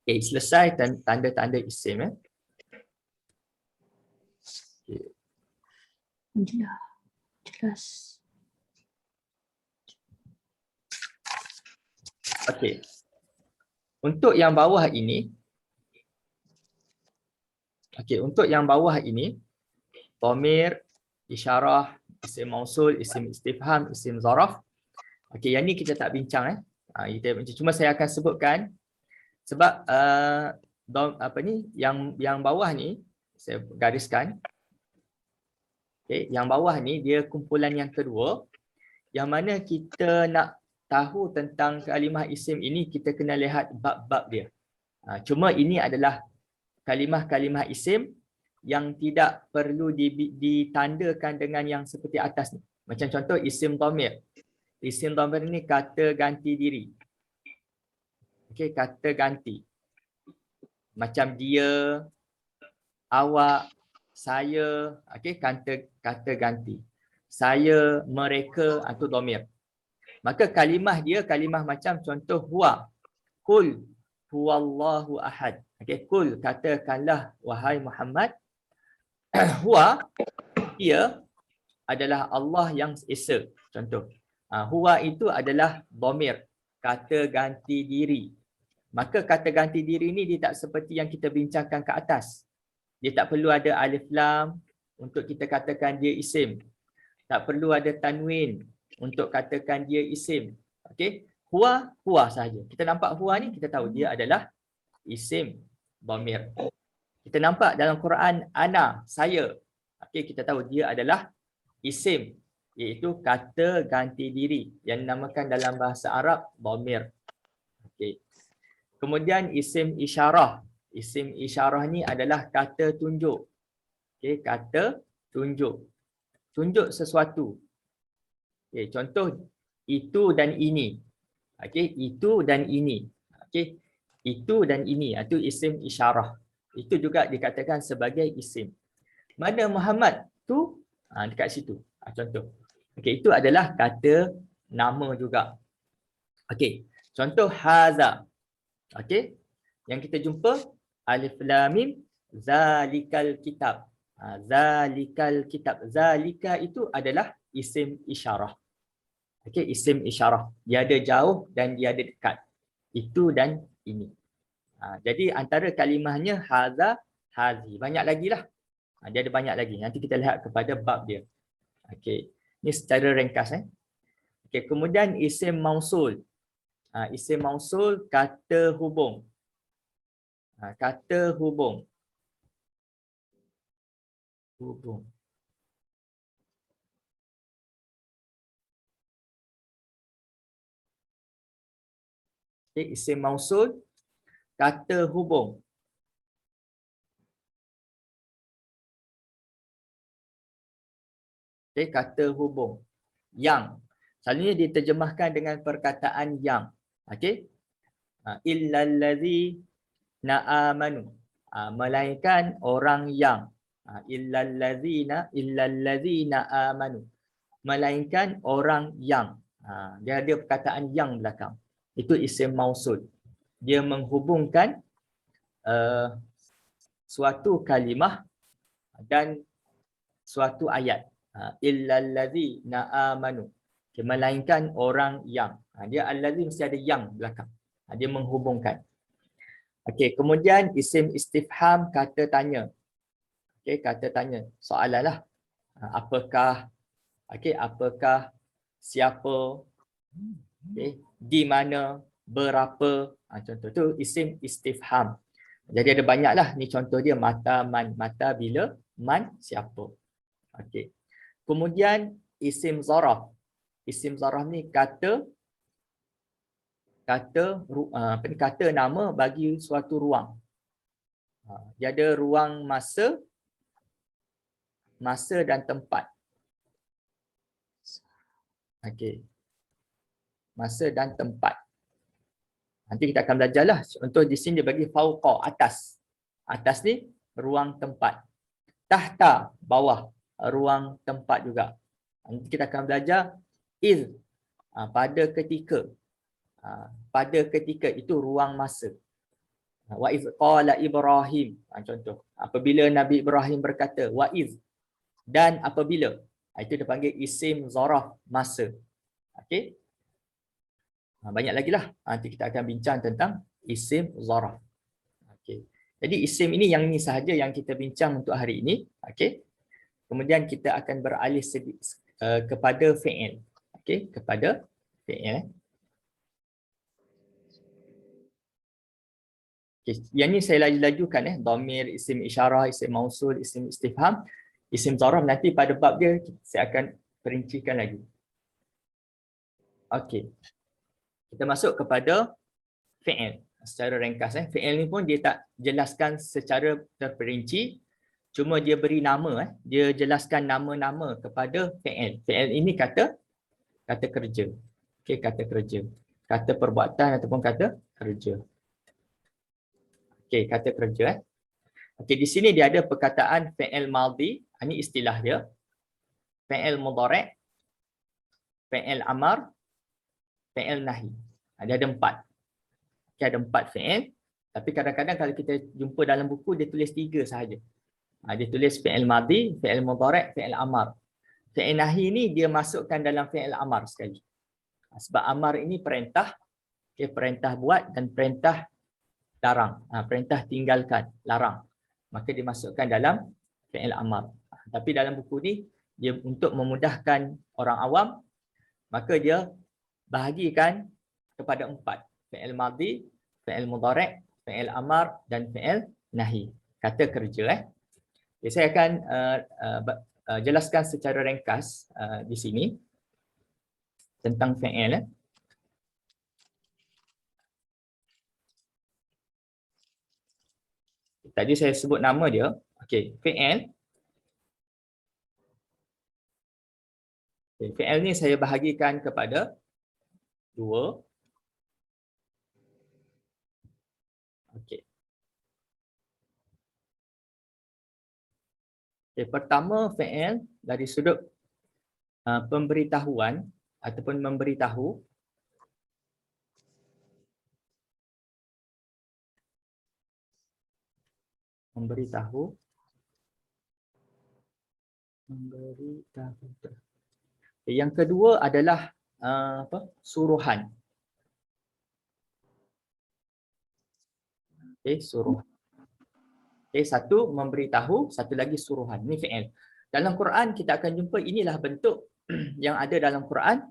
Speaker 1: Okay, selesai tanda-tanda isim. Okay.
Speaker 2: Jelas.
Speaker 1: Okey. Untuk yang bawah ini, dhamir, isyarah, isim mausul, isim istifham, isim zaraf. Okey, yang ni kita tak bincang cuma saya akan sebutkan sebab yang bawah ni saya gariskan. Okey, yang bawah ni dia kumpulan yang kedua, yang mana kita nak tahu tentang kalimah isim ini, kita kena lihat bab-bab dia. Cuma ini adalah kalimah-kalimah isim yang tidak perlu ditandakan dengan yang seperti atas ni. Macam contoh isim dhamir. Isim dhamir ini kata ganti diri. Okey, kata ganti. Macam dia, awak, saya, okey, kata ganti. Saya, mereka, itu dhamir. Maka kalimah dia kalimah macam contoh huwa. Qul huwallahu ahad. Okey, qul, katakanlah wahai Muhammad, huwa, dia adalah Allah yang esa. Contoh. Huwa itu adalah dhamir, kata ganti diri. Maka kata ganti diri ni dia tak seperti yang kita bincangkan ke atas. Dia tak perlu ada alif lam untuk kita katakan dia isim. Tak perlu ada tanwin untuk katakan dia isim. Okey, huwa sahaja. Kita nampak huwa ni kita tahu dia adalah isim dhamir. Kita nampak dalam Quran ana, saya. Okey, kita tahu dia adalah isim, iaitu kata ganti diri yang dinamakan dalam bahasa Arab dhamir. Okey. Kemudian isim isyarah. Isim isyarah ni adalah kata tunjuk. Okey, kata tunjuk. Tunjuk sesuatu. Okey, contoh itu dan ini. Okey, itu dan ini. Okey, itu dan ini. Itu isim isyarah. Itu juga dikatakan sebagai isim. Mana Muhammad tu? Dekat situ. Contoh. Okey, itu adalah kata nama juga. Okey, contoh haza. Okey, yang kita jumpa alif lam mim zalikal kitab. Zalikal kitab. Zalika itu adalah isim isyarah. Okey, isim isyarah. Dia ada jauh dan dia ada dekat. Itu dan ini. Jadi antara kalimahnya haza, hazi. Banyak lagi lah. Dia ada banyak lagi. Nanti kita lihat kepada bab dia. Okey. Ini secara ringkas. Okey. Kemudian isim mausul. Isim mausul kata hubung. Kata hubung. Hubung. Okay, isim mausul kata hubung. Okay, kata hubung. Yang. Selalunya diterjemahkan dengan perkataan yang. Okey. Illallazi na'amanu. Melainkan orang yang. Illallazina amanu. Melainkan orang yang. Dia ada perkataan yang belakang. Itu isim mausul. Dia menghubungkan suatu kalimah dan suatu ayat. Illallazi na'amanu. Melainkan orang yang. Dia allazi mesti ada yang belakang. Dia menghubungkan. Okey, kemudian isim istifham kata tanya. Okey, kata tanya. Soalan lah. Apakah? Okey, apakah? Siapa? Okey, di mana? Berapa? Contoh tu isim istifham. Jadi ada banyaklah ni contoh dia mata man. Mata bila? Man siapa? Okey. Kemudian isim zaraf. Isim zaraf ni kata nama bagi suatu ruang. Dia ada ruang masa dan tempat. Okey. Masa dan tempat. Nanti kita akan belajarlah. Contoh di sini dia bagi fauqa, atas. Atas ni ruang tempat. Tahta, bawah, ruang tempat juga. Nanti kita akan belajar iz, pada ketika. Pada ketika itu ruang masa. Wa iz qala Ibrahim. Contoh, apabila Nabi Ibrahim berkata, wa iz, dan apabila. Itu dipanggil isim zaraf masa. Okey. Banyak lagi lah. Nanti kita akan bincang tentang isim zaraf. Okey. Jadi isim ini yang ini sahaja yang kita bincang untuk hari ini. Okey. Kemudian kita akan beralih kepada fi'il. Okey, kepada fi'il. Okay. Yang ni saya laju-lajukan dhamir, isim isyarah, isim mausul, isim istifham, isim zaraf. Nanti pada bab dia saya akan perincikan lagi. Okey. Kita masuk kepada fi'il secara ringkas. Fi'il ni pun dia tak jelaskan secara terperinci, cuma dia beri nama. Dia jelaskan nama-nama kepada fi'il. Fi'il ini kata kerja. Okey, kata kerja. Kata perbuatan ataupun kata kerja. Okey, kata kerja. Okey, di sini dia ada perkataan fi'il madhi. Ini istilah dia. Fi'il mudhari', fi'il amar, fi'il nahi. Dia ada 4. Okay, ada 4 fi'il. Tapi kadang-kadang kalau kita jumpa dalam buku, dia tulis 3 sahaja. Dia tulis fi'il madhi, fi'il mudhari', fi'il amar. Fi'il nahi ni dia masukkan dalam fi'il amar sekali. Sebab amar ini perintah. Okay, perintah buat dan perintah larang. Perintah tinggalkan, larang. Maka dimasukkan dalam fi'il amar. Tapi dalam buku ni, dia untuk memudahkan orang awam, maka dia bahagikan kepada 4. Fi'il madhi, fi'il mudhari', fi'il amar dan fi'il nahi. Kata kerja. Okay, saya akan jelaskan secara ringkas di sini tentang fi'il. Tadi saya sebut nama dia. Okey, fi'il. Okay, fi'il ni saya bahagikan kepada 2. Okey. Okay, pertama fi'il dari sudut pemberitahuan ataupun memberitahu. Memberitahu. Yang kedua adalah suruhan. Okey, suruhan. Okey, satu memberitahu, satu lagi suruhan. Ini fi'il. Dalam Quran kita akan jumpa inilah bentuk yang ada dalam Quran.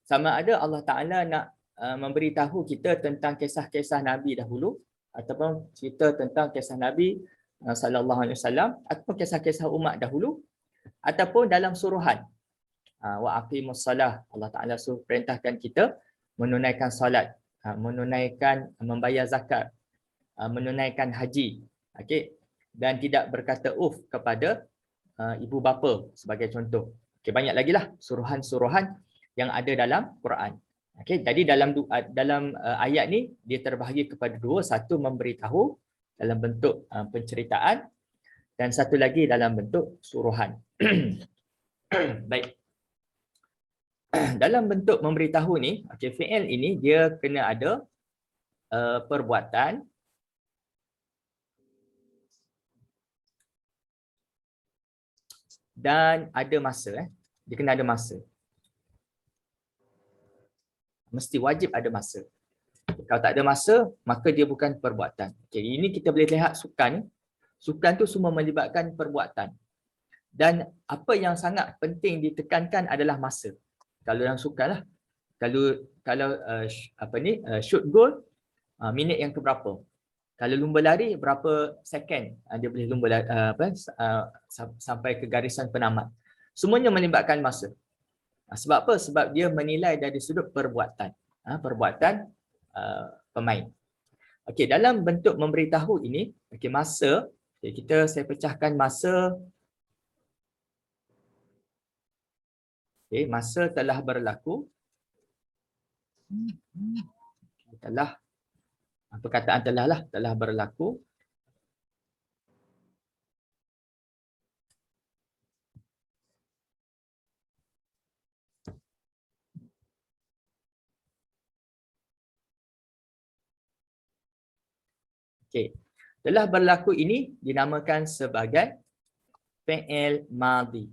Speaker 1: Sama ada Allah Ta'ala nak memberitahu kita tentang kisah-kisah Nabi dahulu ataupun cerita tentang kisah Nabi sallallahu alaihi wasallam ataupun kisah-kisah umat dahulu ataupun dalam suruhan. Wa aqimus salah. Allah Ta'ala suruh perintahkan kita menunaikan solat, menunaikan membayar zakat, menunaikan haji. Okey, dan tidak berkata kepada ibu bapa sebagai contoh. Okey, banyak lagi lah suruhan-suruhan yang ada dalam Quran. Okey, jadi dalam ayat ni dia terbahagi kepada 2, satu memberitahu dalam bentuk penceritaan dan satu lagi dalam bentuk suruhan. Baik. Dalam bentuk memberitahu ni, okey, fi'il ini dia kena ada perbuatan dan ada masa. Dia kena ada masa. Mesti wajib ada masa. Kalau tak ada masa, maka dia bukan perbuatan. Jadi ini kita boleh lihat sukan. Sukan tu semua melibatkan perbuatan. Dan apa yang sangat penting ditekankan adalah masa. Kalau dalam sukan lah. Kalau shoot goal, minit yang keberapa. Kalau lumba lari, berapa second dia boleh lumba lari, sampai ke garisan penamat. Semuanya melibatkan masa. Sebab apa? Sebab dia menilai dari sudut perbuatan. Perbuatan pemain. Okey, dalam bentuk memberitahu ini, okey, masa, okay, saya pecahkan masa. Okey, masa telah berlaku. Perkataan telah berlaku. Okey. Telah berlaku ini dinamakan sebagai fi'il madhi.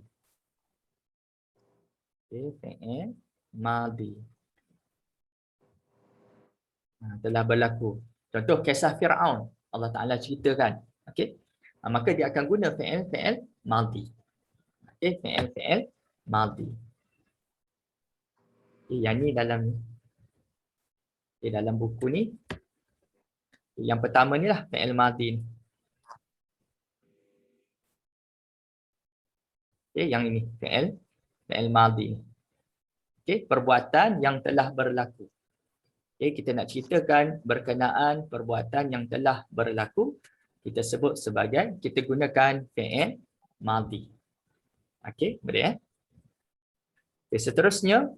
Speaker 1: Okey, fi'il madhi. Telah berlaku. Contoh kisah Firaun, Allah Taala ceritakan. Okey. Maka dia akan guna fi'il madhi. Okey, fi'il madhi. Okay, yang ni dalam buku ni. Yang pertama ni lah fi'il madhi ni. Okay, yang ini fi'il madhi ni. Okay, perbuatan yang telah berlaku. Okay, kita nak ceritakan berkenaan perbuatan yang telah berlaku, kita sebut sebagai, kita gunakan fi'il madhi. Okey, boleh Okay, seterusnya.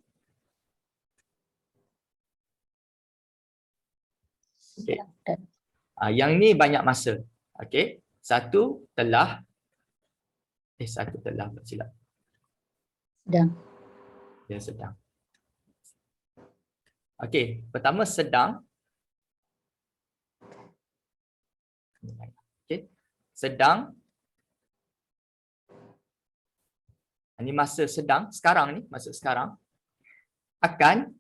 Speaker 1: Okay. Yang ni banyak masa. Okey, satu telah bersilap.
Speaker 2: Sedang.
Speaker 1: Dia sedang. Okey, pertama sedang. Okey, sedang. Ini masa sedang, sekarang ni, masa sekarang. Akan.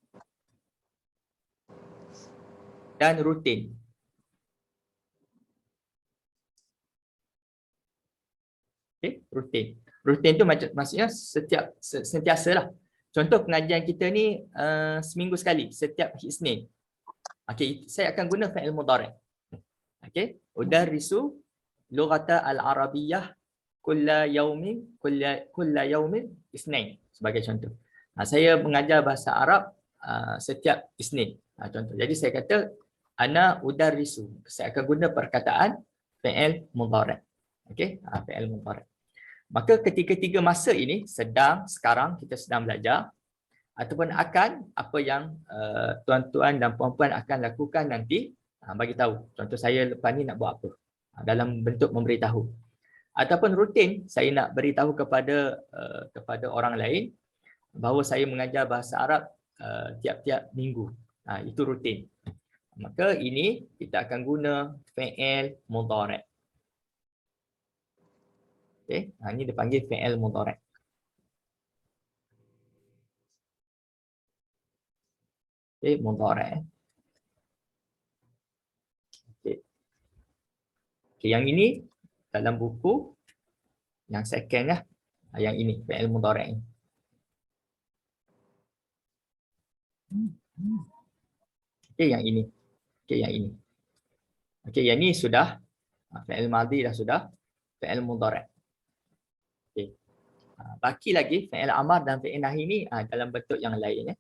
Speaker 1: dan rutin. Okay, rutin. Rutin tu maksudnya sentiasa lah. Contoh pengajian kita ni seminggu sekali, setiap Isnin. Okay, saya akan guna fi'il mudhari'. Okay, udarrisu lughata al-arabiyyah kulla yaumin isnin sebagai contoh. Saya mengajar bahasa Arab setiap Isnin. Contoh. Jadi saya kata ana udarrisu. Saya akan guna perkataan fi'il mudhari'. Okey, fi'il mudhari'. Maka ketika-tiga masa ini sekarang kita sedang belajar ataupun akan apa yang tuan-tuan dan puan-puan akan lakukan nanti, bagi tahu. Contoh saya lepas ni nak buat apa dalam bentuk memberitahu. Ataupun rutin saya nak beritahu kepada orang lain bahawa saya mengajar bahasa Arab tiap-tiap minggu. Itu rutin. Maka ini kita akan guna fi'il mudhari'. Okey, ini dipanggil fi'il mudhari'. Okey, mudhari'. Okey. Okey, yang ini dalam buku yang second lah. Yang ini fi'il mudhari'. Okey, yang ini. Okey, yang ini. Okey, yang ini sudah fi'il madhi dah sudah, fi'il mudhari'. Okey. Baki lagi fi'il amar dan fi'il nahi ni dalam bentuk yang lain ya.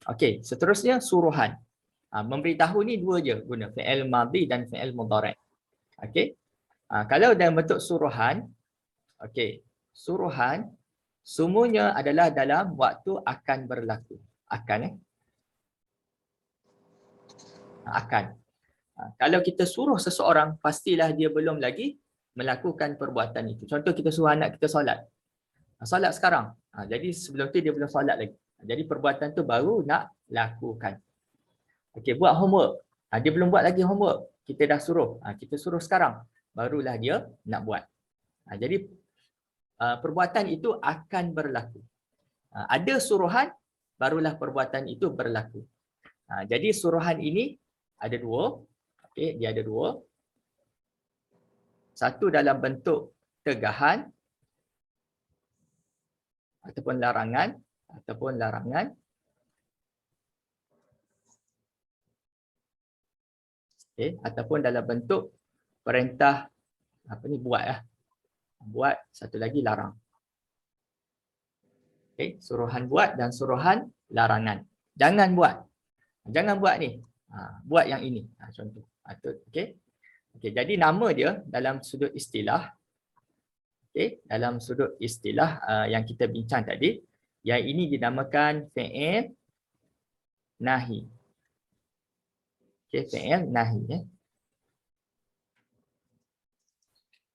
Speaker 1: Okey, seterusnya suruhan. Memberitahu ni dua je guna fi'il madhi dan fi'il mudhari'. Okey. Kalau dalam bentuk suruhan, okey, suruhan semuanya adalah dalam waktu akan berlaku. Akan akan. Kalau kita suruh seseorang, pastilah dia belum lagi melakukan perbuatan itu. Contoh kita suruh anak kita solat. Solat sekarang. Jadi sebelum tu dia belum solat lagi. Jadi perbuatan tu baru nak lakukan. Okey, buat homework. Dia belum buat lagi homework. Kita dah suruh. Kita suruh sekarang. Barulah dia nak buat. Jadi perbuatan itu akan berlaku. Ada suruhan, barulah perbuatan itu berlaku. Jadi suruhan ini ada dua. Okey, dia ada dua. Satu dalam bentuk tegahan ataupun larangan. Okey, ataupun dalam bentuk perintah buat, satu lagi larang. Okey, suruhan buat dan suruhan larangan. Jangan buat. Jangan buat ni. Buat yang ini. Contoh. Okey. Okey, jadi nama dia dalam sudut istilah. Okey, dalam sudut istilah yang kita bincang tadi, yang ini dinamakan fi'il nahi. Okey, fi'il nahi ya.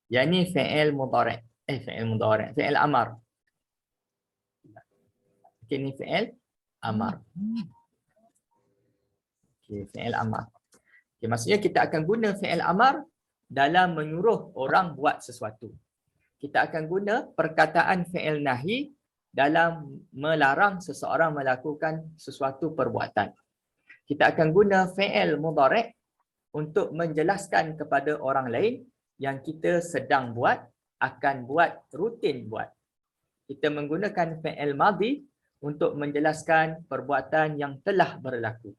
Speaker 1: Yang ni fi'il mudhari'. Fi'il amar. Okey, ni fi'il amar. Okey, fi'il amar. Okey, maksudnya kita akan guna fi'il amar dalam menyuruh orang buat sesuatu. Kita akan guna perkataan fi'il nahi dalam melarang seseorang melakukan sesuatu perbuatan. Kita akan guna fi'il mudhari' untuk menjelaskan kepada orang lain yang kita sedang buat, akan buat, rutin buat. Kita menggunakan fi'il madhi untuk menjelaskan perbuatan yang telah berlaku.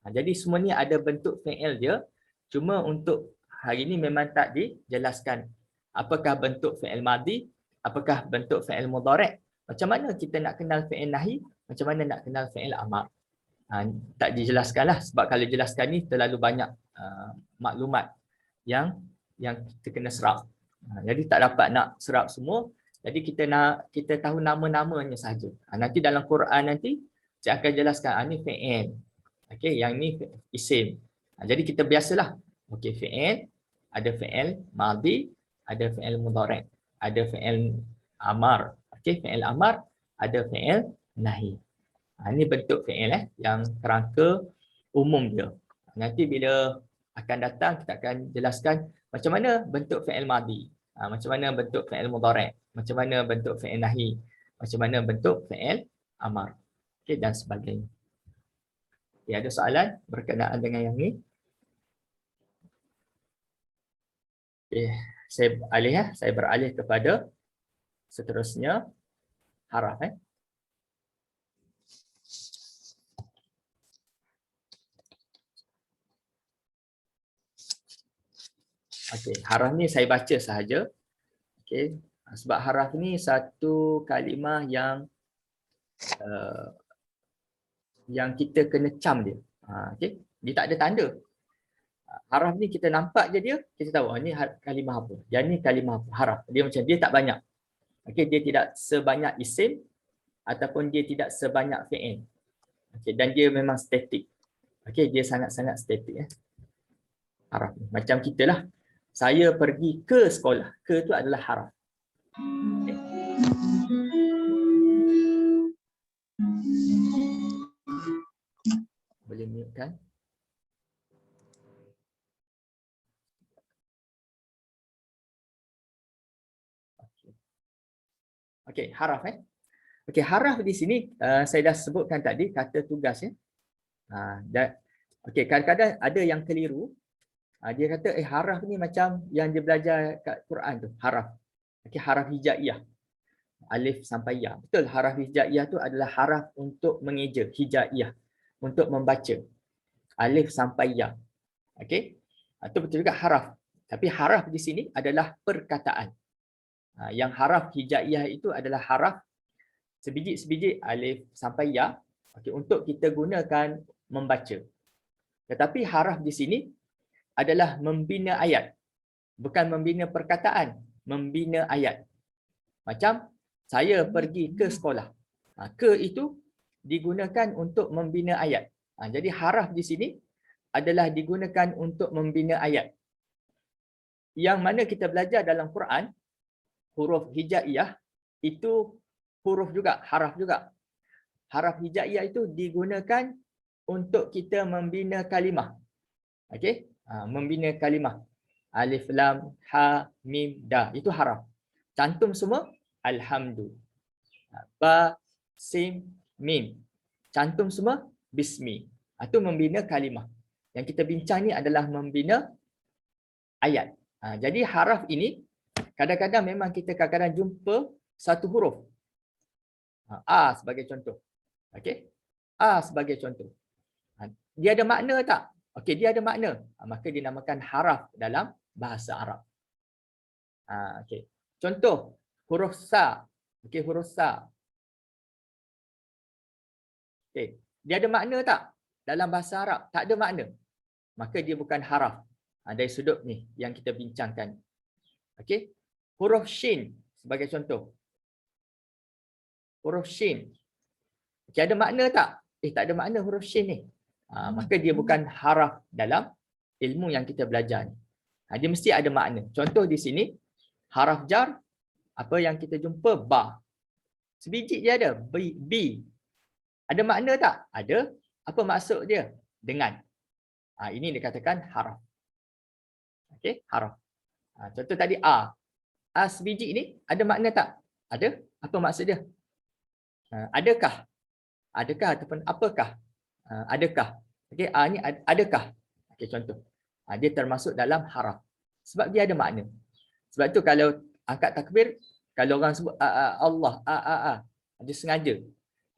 Speaker 1: Jadi semua ni ada bentuk fi'il dia, cuma untuk hari ini memang tak dijelaskan. Apakah bentuk fi'il madhi, apakah bentuk fi'il mudhari'. Macam mana kita nak kenal fi'il nahi, macam mana nak kenal fi'il amar. Tak dijelaskanlah, sebab kalau jelaskan ni terlalu banyak maklumat yang kita kena serap. Jadi tak dapat nak serap semua. Jadi kita tahu nama-namanya saja. Nanti dalam Quran nanti saya akan jelaskan ni fi'il. Okey, yang ni isim. Jadi kita biasalah. Okey, fi'il, ada fi'il madhi, ada fi'il mudhari', ada fi'il amar. Okey, fi'il amar, ada fi'il nahi. Ini bentuk fi'il yang kerangka umum dia. Nanti bila akan datang kita akan jelaskan macam mana bentuk fi'il madhi, macam mana bentuk fi'il mudhari', macam mana bentuk fi'il nahi, macam mana bentuk fi'il amar. Okey, dan sebagainya. Okay, ada soalan berkenaan dengan yang ni? Okay, saya beralih kepada seterusnya haraf. Okey, haraf ni saya baca sahaja. Okey, sebab haraf ni satu kalimah yang kita kena cam dia. Okey, dia tak ada tanda. Haraf ni kita nampak je dia, kita tahu ni kalimah apa. Yang ni kalimah apa, haraf. Dia macam dia tak banyak. Okey, dia tidak sebanyak isim ataupun dia tidak sebanyak fi'il. Okey, dan dia memang statik. Okey, dia sangat-sangat statik haraf ni. Macam kita lah. Saya pergi ke sekolah. Ke tu adalah haraf. Okay. Boleh mute kan? Okey, haraf Okey, haraf di sini saya dah sebutkan tadi kata tugas ya. Okey, kadang-kadang ada yang keliru. Dia kata haraf ni macam yang dia belajar kat Quran tu, haraf. Okey, haraf hijaiyah. Alif sampai ya. Betul, haraf hijaiyah tu adalah haraf untuk mengeja, hijaiyah, untuk membaca. Alif sampai ya. Okey. Itu betul juga haraf. Tapi haraf di sini adalah perkataan. Yang haraf hijaiyah itu adalah haraf sebiji-sebiji alif sampai ya, okey, untuk kita gunakan membaca. Tetapi haraf di sini adalah membina ayat. Bukan membina perkataan, membina ayat. Macam saya pergi ke sekolah. Ke itu digunakan untuk membina ayat. Jadi haraf di sini adalah digunakan untuk membina ayat. Yang mana kita belajar dalam Quran, huruf hijaiyah itu huruf juga, haraf juga. Haraf hijaiyah itu digunakan untuk kita membina kalimah. Okey? Membina kalimah. Alif, lam, ha, mim, da. Itu haraf. Cantum semua alhamdu. Ba, sim, mim. Cantum semua bismi. Itu membina kalimah. Yang kita bincang ni adalah membina ayat. Jadi haraf ini kadang-kadang memang kita kadang-kadang jumpa satu huruf. A sebagai contoh. Okey? A sebagai contoh. Dia ada makna tak? Okey, dia ada makna. Maka dinamakan haraf dalam bahasa Arab. Okey. Contoh huruf sa. Okey, huruf sa. Okey. Dia ada makna tak? Dalam bahasa Arab tak ada makna. Maka dia bukan haraf. Dari sudut ni yang kita bincangkan. Okey. Huruf shin sebagai contoh. Huruf shin. Okey, ada makna tak? Tak ada makna huruf shin ni. Maka dia bukan haraf dalam ilmu yang kita belajar ni. Dia mesti ada makna. Contoh di sini haraf jar, apa yang kita jumpa ba. Sebiji je ada b. Ada makna tak? Ada. Apa maksud dia? Dengan. Ini dikatakan haraf. Okey, haraf. Contoh tadi a. A sebiji ni ada makna tak? Ada. Apa maksud dia? Adakah? Adakah ataupun apakah? Adakah? Okey, a ni adakah? Okey, contoh. Dia termasuk dalam haraf. Sebab dia ada makna. Sebab tu kalau angkat takbir, kalau orang sebut Allah, dia sengaja.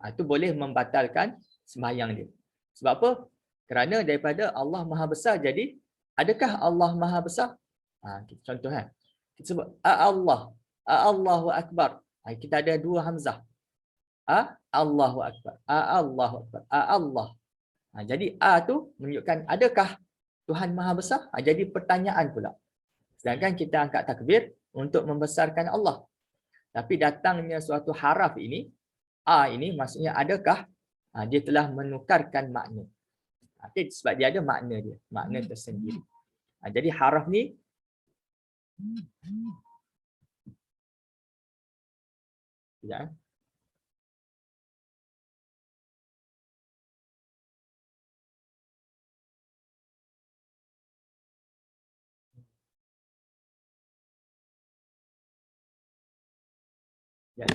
Speaker 1: Itu boleh membatalkan sembahyang dia. Sebab apa? Kerana daripada Allah Maha Besar jadi, adakah Allah Maha Besar? Contoh kita sebut Allah, Allahu Akbar. Kita ada dua hamzah. Allahu Akbar, Allahu Akbar, Allah. Jadi tu menunjukkan adakah Tuhan Maha Besar? Jadi pertanyaan pula. Sedangkan kita angkat takbir untuk membesarkan Allah. Tapi datangnya suatu haraf ini, ini maksudnya adakah? Dia telah menukarkan makna. Sebab dia ada makna dia, makna tersendiri. Jadi haraf ni ya. Ya.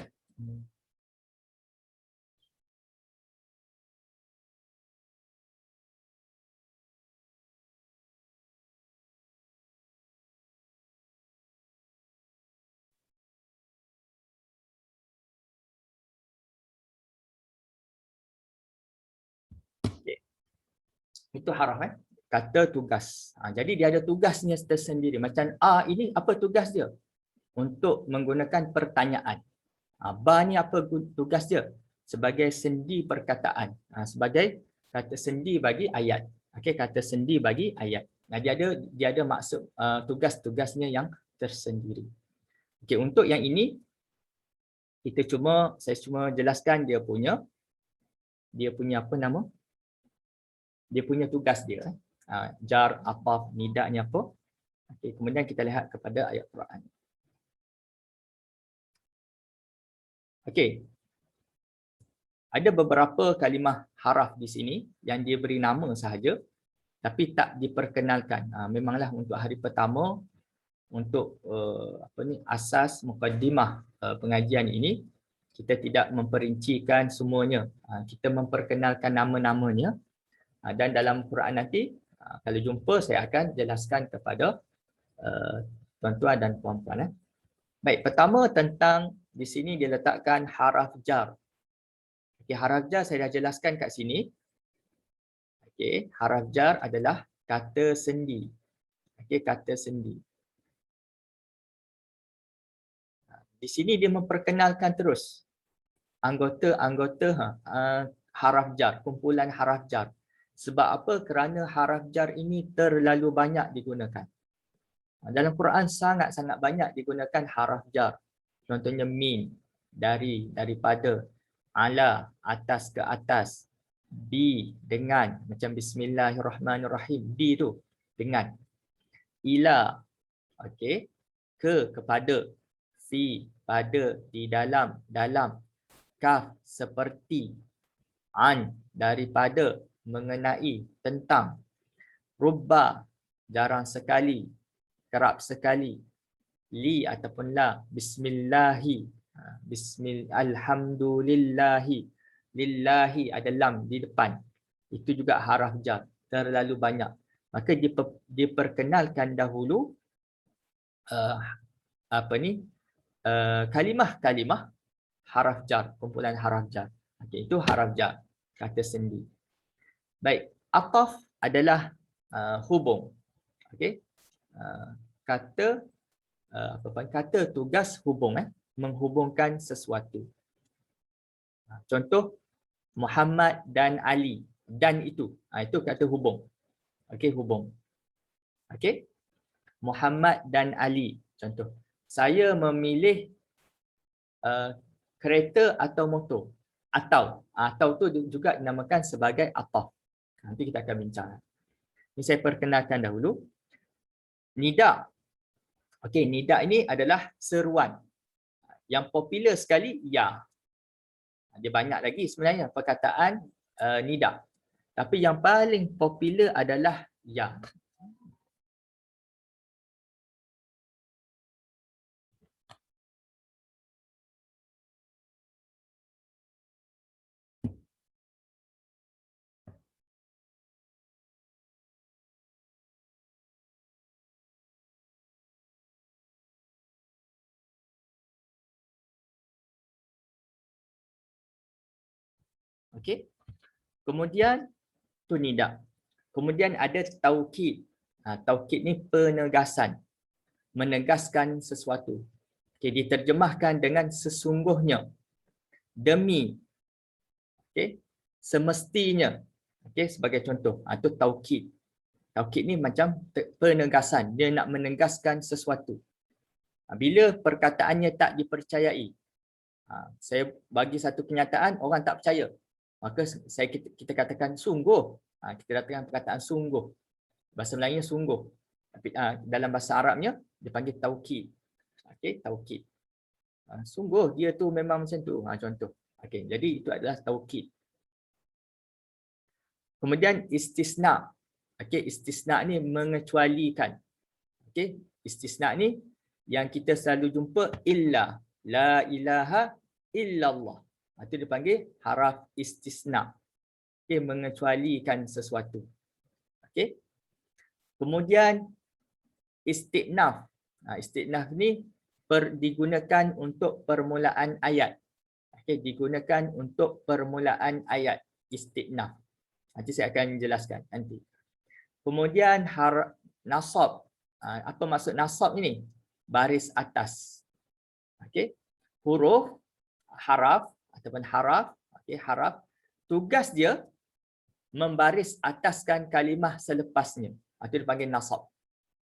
Speaker 1: Itu haraf kata tugas. Jadi dia ada tugasnya tersendiri. Macam ini apa tugas dia? Untuk menggunakan pertanyaan. Ba ni apa tugas dia? Sebagai sendi perkataan. Sebagai kata sendi bagi ayat. Okey, kata sendi bagi ayat. Dia ada maksud tugas-tugasnya yang tersendiri. Okey, untuk yang ini saya cuma jelaskan dia punya apa nama? Dia punya tugas dia. Jar, ataf, nidaknya apa? Okey, kemudian kita lihat kepada ayat Quran. Okey. Ada beberapa kalimah haraf di sini yang dia beri nama sahaja tapi tak diperkenalkan. Memanglah untuk hari pertama untuk asas mukaddimah pengajian ini kita tidak memperincikan semuanya. Kita memperkenalkan nama-namanya dan dalam Quran nanti kalau jumpa saya akan jelaskan kepada tuan-tuan dan puan-puan. Baik, pertama tentang di sini dia letakkan haraf jar. Okey, haraf jar saya dah jelaskan kat sini. Okey, haraf jar adalah kata sendi. Okey, kata sendi. Di sini dia memperkenalkan terus anggota-anggota haraf jar, kumpulan haraf jar. Sebab apa? Kerana haraf jar ini terlalu banyak digunakan. Dalam Quran sangat-sangat banyak digunakan haraf jar. Contohnya min, daripada, ala, atas ke atas, bi, dengan, macam bismillahirrahmanirrahim, bi tu dengan, ila, okey, kepada, fi, pada, di dalam, kaf, seperti, an, daripada, mengenai, tentang, rubba, jarang sekali, kerap sekali, li ataupun la, bismillahi, alhamdulillahi, lillahi ada lam di depan. Itu juga haraf jar, terlalu banyak. Maka diperkenalkan dahulu kalimah-kalimah haraf jar, kumpulan haraf jar. Okey, itu haraf jar, kata sendi. Baik, ataf adalah hubung. Okey. Kata tugas hubung, menghubungkan sesuatu. Contoh Muhammad dan Ali, dan itu kata hubung. Okey, hubung. Okey. Muhammad dan Ali, contoh. Saya memilih kereta atau motor. Atau tu juga dinamakan sebagai ataf. Nanti kita akan bincang. Ini saya perkenalkan dahulu. Nida. Okey, nida ini adalah seruan. Yang popular sekali ya. Dia banyak lagi sebenarnya perkataan nida. Tapi yang paling popular adalah ya. Okey. Kemudian tu nida. Kemudian ada taukid. Taukid ni penegasan. Menegaskan sesuatu. Okey, diterjemahkan dengan sesungguhnya. Demi. Okey. Semestinya. Okey, sebagai contoh. Itu taukid. Taukid ni macam penegasan. Dia nak menegaskan sesuatu. Bila perkataannya tak dipercayai. Saya bagi satu kenyataan, orang tak percaya. Maka kita katakan sungguh. Kita katakan perkataan sungguh. Bahasa Melayunya sungguh. Tapi dalam bahasa Arabnya dia panggil taukid. Okey, taukid. Sungguh dia tu memang macam tu. Contoh. Okey, jadi itu adalah taukid. Kemudian istisna. Okey, istisna ni mengecualikan. Okey, istisna ni yang kita selalu jumpa illa, la ilaha illallah. Itu dipanggil haraf istisna. Okey, mengecualikan sesuatu. Okey. Kemudian istinaf. Istinaf ni digunakan untuk permulaan ayat. Okey, digunakan untuk permulaan ayat istinaf. Nanti saya akan jelaskan nanti. Kemudian nasab. Apa maksud nasab ini? Baris atas. Okey. Huruf, haraf ataupun haraf, okey, haraf, tugas dia membaris ataskan kalimah selepasnya. Itu dipanggil nasab.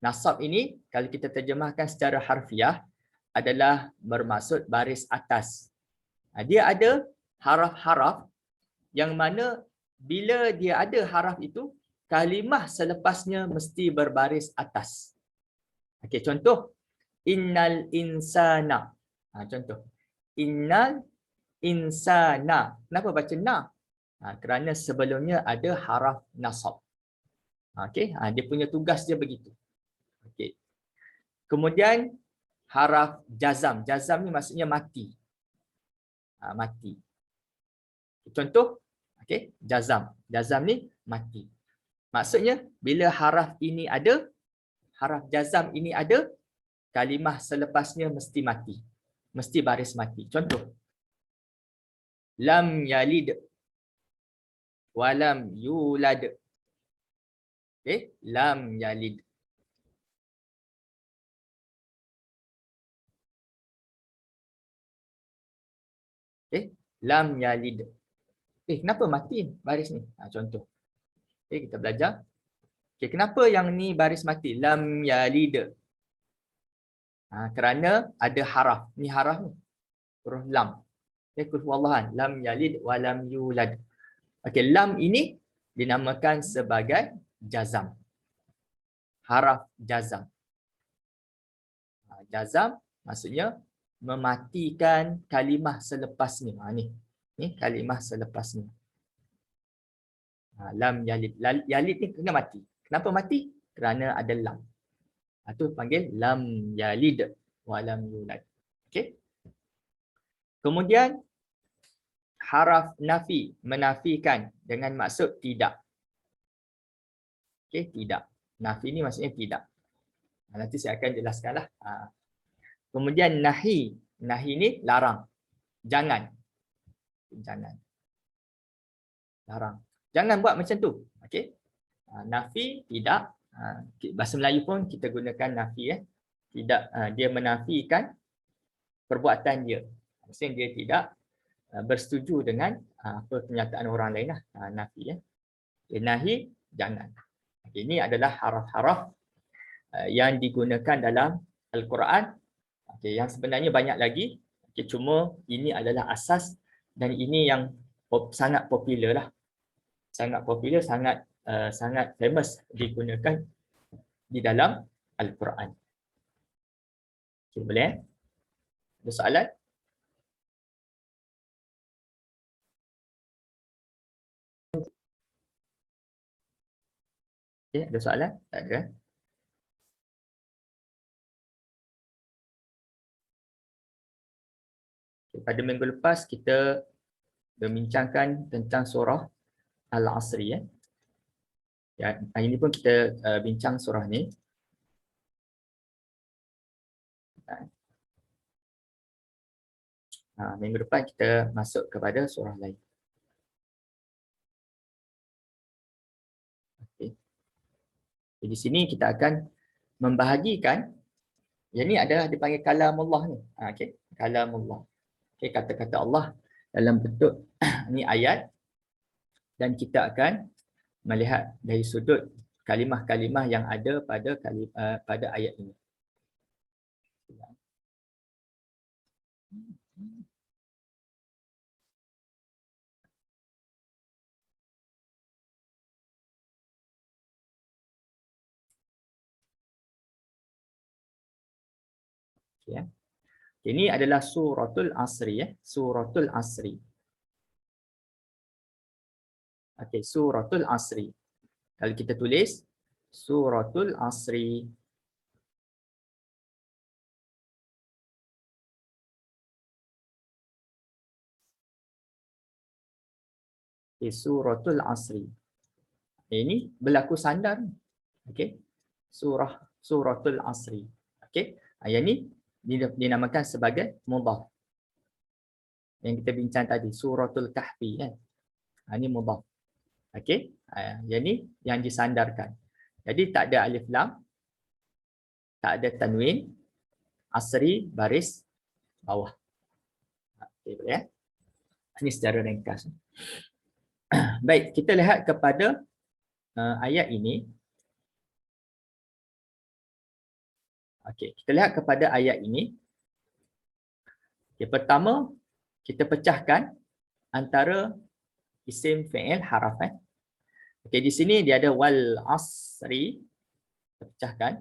Speaker 1: Nasab ini kalau kita terjemahkan secara harfiah adalah bermaksud baris atas. Dia ada haraf-haraf yang mana bila dia ada haraf itu, kalimah selepasnya mesti berbaris atas. Okey, contoh innal insana. Contoh innal insana. Kenapa baca na? Kerana sebelumnya ada haraf nasab. Okey, dia punya tugas dia begitu. Okey. Kemudian haraf jazam. Jazam ni maksudnya mati. Mati. Contoh, okey, jazam. Jazam ni mati. Maksudnya bila haraf ini ada, haraf jazam ini ada, kalimah selepasnya mesti mati. Mesti baris mati. Contoh, lam yalid walam yulad. Okey, lam yalid. Okey, lam yalid. Kenapa mati baris ni? Contoh. Kita belajar. Kenapa yang ni baris mati? Lam yalid. Kerana ada haraf. Ni haraf ni. Huruf lam. Kul huwallahan. Lam yalid wa lam yulad. Lam ini dinamakan sebagai jazam. Haraf jazam. Jazam maksudnya mematikan kalimah selepasnya. Ni kalimah selepasnya. Lam yalid. Yalid ni kena mati. Kenapa mati? Kerana ada lam. Itu panggil lam yalid wa lam yulad. Okey. Kemudian haraf nafi, menafikan dengan maksud tidak. Okey, tidak. Nafi ni maksudnya tidak. Nanti saya akan jelaskanlah. Kemudian nahi. Nahi ni larang. Jangan. Jangan. Larang. Jangan buat macam tu. Okey. Nafi tidak. Bahasa Melayu pun kita gunakan nafi. Tidak. Dia menafikan perbuatan dia. Maksudnya dia tidak bersetuju dengan pernyataan orang lain. Nafi. Nahi, jangan. Ini adalah haraf-haraf yang digunakan dalam Al-Quran. Yang sebenarnya banyak lagi. Cuma ini adalah asas dan ini yang sangat popular lah. Sangat popular, sangat famous digunakan di dalam Al-Quran. Boleh? Ada soalan? Ada soalan? Tak ada. Pada minggu lepas kita membincangkan tentang surah Al-Asri. Hari ini pun kita bincang surah ni. Minggu depan kita masuk kepada surah lain. Okay. Di sini kita akan membahagikan. Yang ni adalah dipanggil kalamullah ni. Okay. Kalamullah. Okay. Kata-kata Allah dalam bentuk ni ayat. Dan kita akan melihat dari sudut kalimah-kalimah yang ada pada ayat ini. Okay. Ini adalah suratul Asri. Suratul Asri. Okey, suratul Asri. Kalau kita tulis suratul Asri. Okey, suratul Asri. Ini berlaku sandar. Okey. Suratul Asri. Okey. Yang ni dinamakan sebagai mudhaf. Yang kita bincang tadi suratul Kahfi kan. Ini mudhaf. Okey, yang ni yang disandarkan. Jadi tak ada alif lam, tak ada tanwin, asri baris bawah. Okey, boleh ya? Ini secara ringkas. Baik, kita lihat kepada ayat ini. Okey, kita lihat kepada ayat ini. Okay, pertama, kita pecahkan antara isim fi'il haraf. Okey, di sini dia ada wal asri. Kita pecahkan.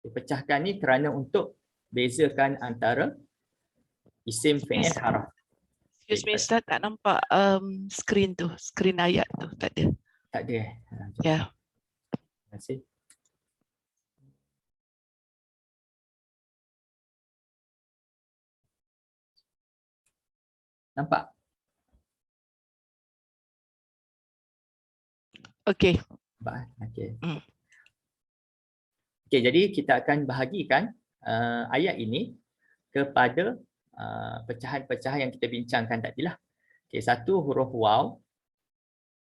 Speaker 1: Dipecahkan ni kerana untuk bezakan antara isim fi'il haraf.
Speaker 4: Excuse me, Ustaz, tak nampak skrin tu, skrin ayat tu, tak ada.
Speaker 1: Tak ada.
Speaker 4: Ya.
Speaker 1: Terima kasih. Nampak?
Speaker 4: Okey.
Speaker 1: Okey.
Speaker 4: Hmm.
Speaker 1: Okey, jadi kita akan bahagikan ayat ini kepada pecahan-pecahan yang kita bincangkan tadilah. Okey, satu huruf waw,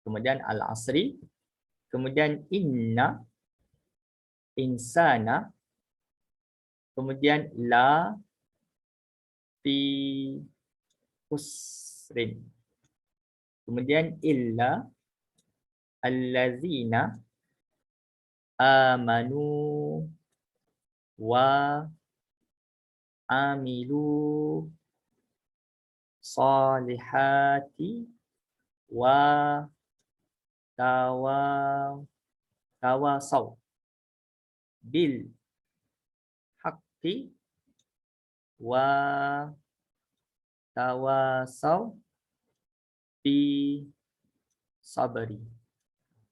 Speaker 1: kemudian al-asri, kemudian inna, insana, kemudian la fi usrin, kemudian illa allazina amanu wa amilu salihati wa tawasaw bil haqqi wa tawasaw bi sabri.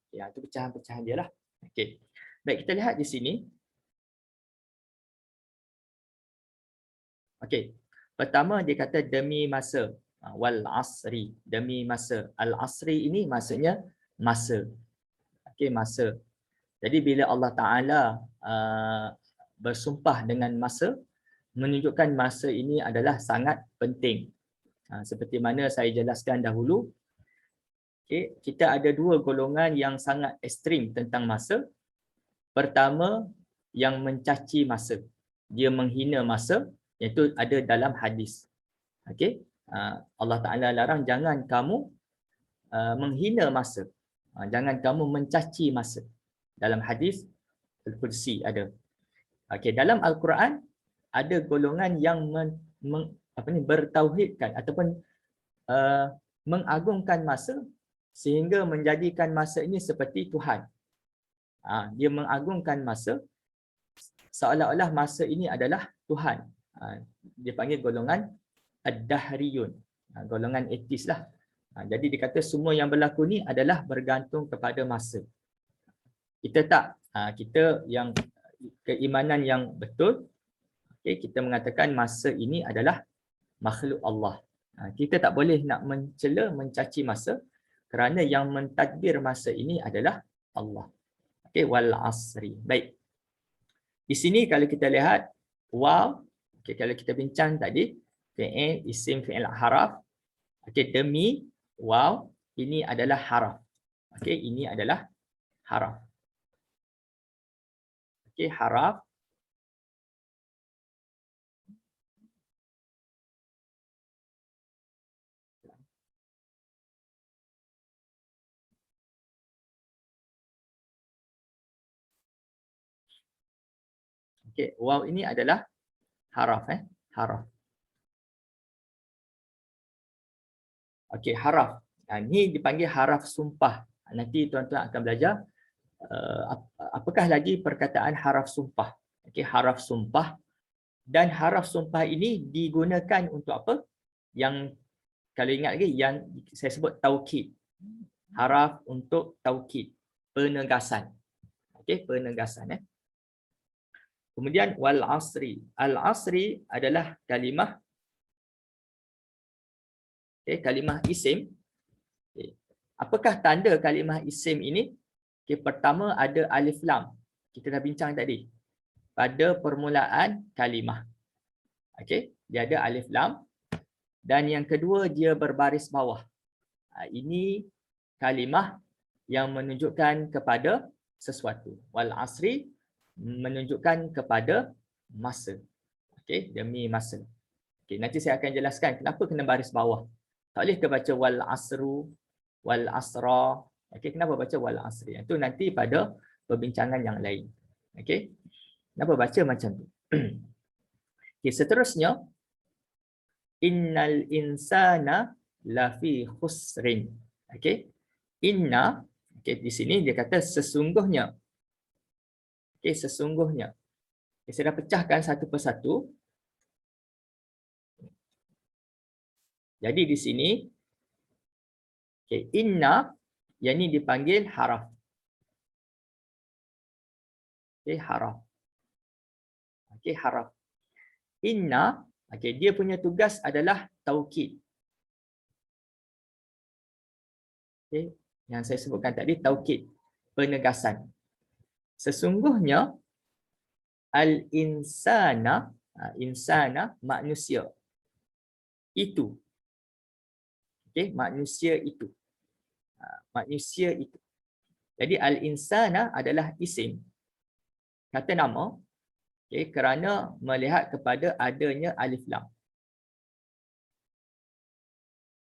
Speaker 1: Ya, itu pecahan-pecahan dia lah. Okey. Baik, kita lihat di sini. Okey. Pertama dia kata demi masa. Wal asri, demi masa. Al asri ini maksudnya masa. Okey, masa. Jadi bila Allah Taala bersumpah dengan masa, menunjukkan masa ini adalah sangat penting. Seperti mana saya jelaskan dahulu, okay, kita ada dua golongan yang sangat ekstrim tentang masa. Pertama, yang mencaci masa. Dia menghina masa, iaitu ada dalam hadis. Okay? Allah Ta'ala larang, jangan kamu menghina masa. Jangan kamu mencaci masa. Dalam hadis Al-Qudsi ada. Okay, dalam Al-Quran, ada golongan yang bertauhidkan ataupun mengagungkan masa sehingga menjadikan masa ini seperti Tuhan. Dia mengagungkan masa seolah-olah masa ini adalah Tuhan. Dia panggil golongan ad-dahriyun, golongan etis lah. Jadi dia kata semua yang berlaku ni adalah bergantung kepada masa. Kita tak. Kita yang keimanan yang betul, okay, kita mengatakan masa ini adalah makhluk Allah. Kita tak boleh nak mencela, mencaci masa kerana yang mentadbir masa ini adalah Allah. Okey, wal asri. Baik. Di sini kalau kita lihat waw, okey, kalau kita bincang tadi fi'il, isim fi'il haraf. Okey, demi waw, ini adalah haraf. Okey, ini adalah haraf. Okey, haraf. Okey, waw ini adalah haraf, haraf. Okey, haraf. Ini dipanggil haraf sumpah. Nanti tuan-tuan akan belajar apakah lagi perkataan haraf sumpah. Okey, haraf sumpah. Dan haraf sumpah ini digunakan untuk apa? Yang kalau ingat lagi yang saya sebut taukid. Haraf untuk taukid, penegasan. Okey, penegasan. Kemudian wal asri. Al asri adalah kalimah, kalimah isim. Apakah tanda kalimah isim ini? Pertama ada alif lam. Kita dah bincang tadi. Pada permulaan kalimah. Dia ada alif lam. Dan yang kedua dia berbaris bawah. Ini kalimah yang menunjukkan kepada sesuatu. Wal asri menunjukkan kepada masa. Okey, demi masa. Okey, nanti saya akan jelaskan kenapa kena baris bawah. Tak boleh ke baca wal asru, wal asra. Okey, kenapa baca wal asri? Itu nanti pada perbincangan yang lain. Okey. Kenapa baca macam tu? Okey, seterusnya innal insana lafi khusrin. Okey. Inna, okey, di sini dia kata sesungguhnya. Okey, sesungguhnya. Okay, saya dah pecahkan satu persatu. Jadi di sini okey, inna yang ni dipanggil haraf. Okey, haraf. Okey, haraf. Inna, okey, dia punya tugas adalah taukid. Okey, yang saya sebutkan tadi taukid, penegasan. Sesungguhnya al-insana, insana manusia. Itu. Okey, manusia itu. Manusia itu. Jadi al-insana adalah isim. Kata nama. Okey, kerana melihat kepada adanya alif lam.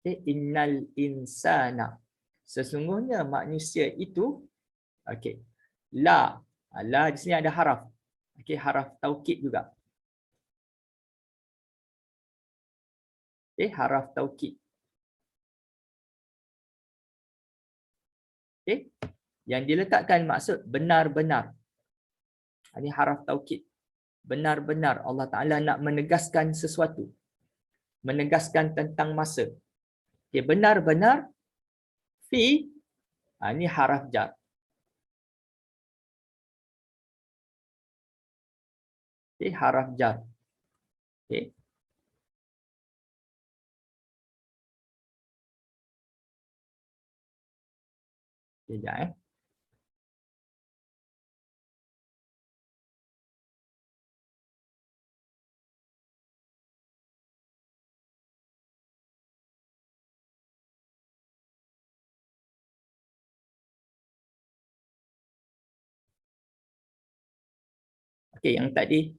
Speaker 1: Okey, innal insana. Sesungguhnya manusia itu, okey. La. La di sini ada haraf. Okey, haraf taukid juga. Okey, haraf taukid. Okey. Yang diletakkan maksud benar-benar. Ini haraf taukid. Benar-benar Allah Ta'ala nak menegaskan sesuatu. Menegaskan tentang masa. Okey, benar-benar fi, ini haraf jar. Okey, haraf jar. Okey. Sekejap. Okey, yang tadi.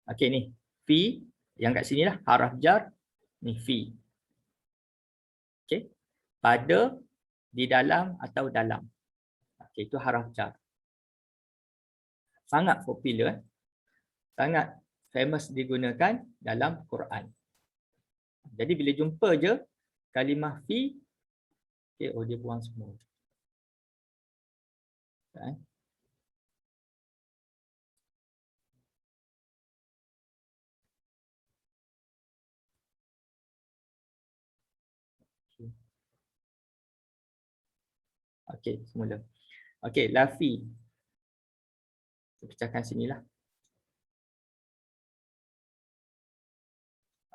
Speaker 1: Okey ni, fi yang kat sini lah haraf jar, ni fi. Okey. Pada, di dalam atau dalam. Okey, itu haraf jar. Sangat popular, sangat famous digunakan dalam Quran. Jadi bila jumpa je kalimah fi, okey, oh dia buang semua. Okey, semula. Okey, lafi. Saya pecahkan sinilah.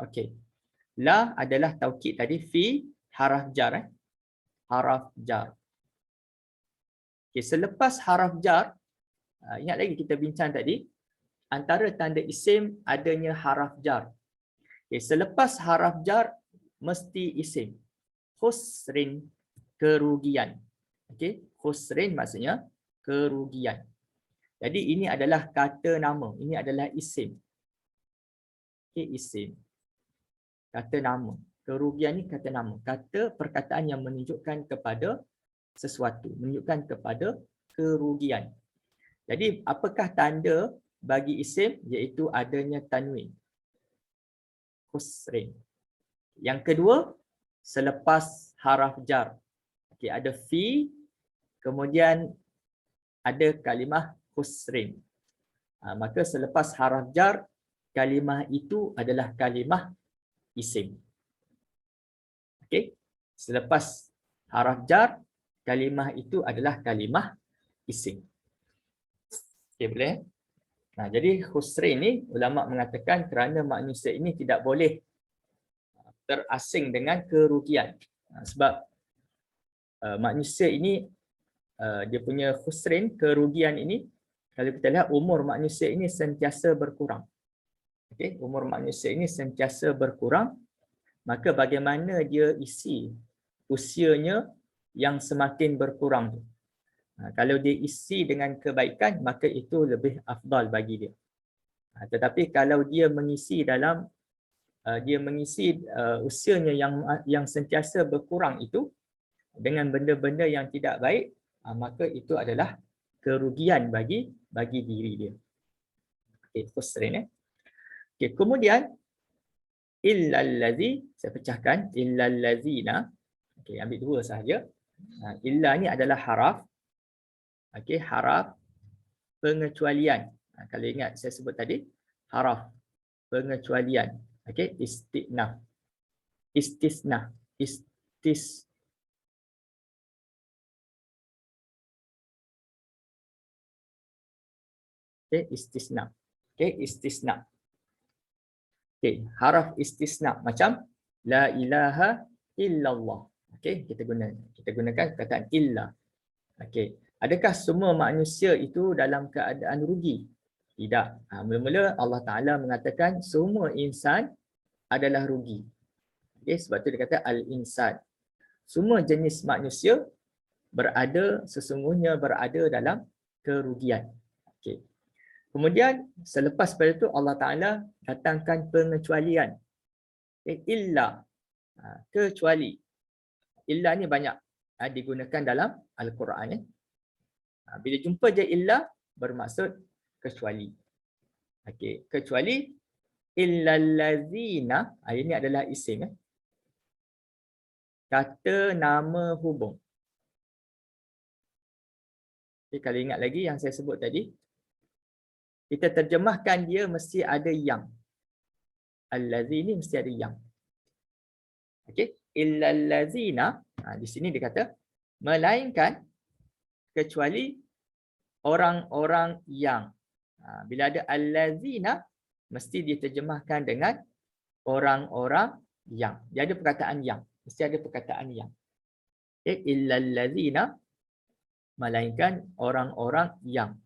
Speaker 1: Okey. La adalah taukid tadi, fi haraf jar. Haraf jar. Okey, selepas haraf jar, ingat lagi kita bincang tadi, antara tanda isim adanya haraf jar. Okey, selepas haraf jar mesti isim. Khusrin, kerugian. Okey, khusrin maksudnya kerugian. Jadi ini adalah kata nama, ini adalah isim. Okey, isim. Kata nama. Kerugian ni kata nama. Kata perkataan yang menunjukkan kepada sesuatu, menunjukkan kepada kerugian. Jadi apakah tanda bagi isim? Iaitu adanya tanwin. Khusrin. Yang kedua, selepas haraf jar. Okey, ada fi, kemudian ada kalimah khusrin. Maka selepas haraf jar, kalimah itu adalah kalimah isim. Okey, selepas haraf jar, kalimah itu adalah kalimah isim. Okey, boleh? Nah, jadi khusrin ni ulama mengatakan kerana manusia ini tidak boleh terasing dengan kerugian. Sebab manusia ini dia punya khusrin, kerugian ini, kalau kita lihat umur manusia ini sentiasa berkurang. Okey, umur manusia ini sentiasa berkurang, maka bagaimana dia isi usianya yang semakin berkurang tu. Kalau dia isi dengan kebaikan, maka itu lebih afdal bagi dia. Tetapi kalau dia mengisi usianya yang sentiasa berkurang itu dengan benda-benda yang tidak baik, maka itu adalah kerugian bagi diri dia. Okey, khusrin. Okey, kemudian illallazi, saya pecahkan, illallazina. Okey, ambil dua sahaja. Illa ni adalah haraf. Okey, haraf pengecualian. Kalau ingat saya sebut tadi, haraf pengecualian. Okey, istisna. Okey, istisna. Okey, istisna. Okey, haraf istisna macam la ilaha illallah. Okey, kita gunakan perkataan illa. Okey, adakah semua manusia itu dalam keadaan rugi? Tidak. Mula-mula Allah Taala mengatakan semua insan adalah rugi. Okey, sebab tu dia kata al-insan. Semua jenis manusia sesungguhnya berada dalam kerugian. Okey. Kemudian selepas pada itu Allah Taala datangkan pengecualian. Illa, kecuali. Illa ni banyak digunakan dalam Al-Quran. Bila jumpa je illa bermaksud kecuali. Okey, kecuali illallazina, ini adalah isim. Kata nama hubung. Okay, kalau ingat lagi yang saya sebut tadi, kita terjemahkan dia mesti ada yang. Allazi ni mesti ada yang. Okey, illallazina, di sini dia kata melainkan kecuali orang-orang yang. Bila ada allazina mesti diterjemahkan dengan orang-orang yang. Dia ada perkataan yang, mesti ada perkataan yang. Okey, illallazina melainkan orang-orang yang.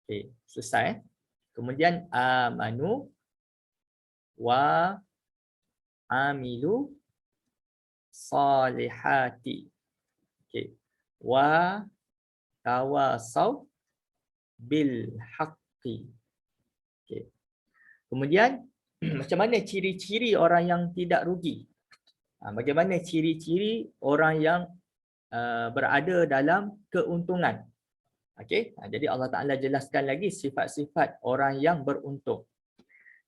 Speaker 1: Okey, selesai. Kemudian amanu wa amilu salihati. Okey. Wa tawasau bil haqqi. Okey. Kemudian macam mana ciri-ciri orang yang tidak rugi? Bagaimana ciri-ciri orang yang berada dalam keuntungan? Okey, jadi Allah Taala jelaskan lagi sifat-sifat orang yang beruntung.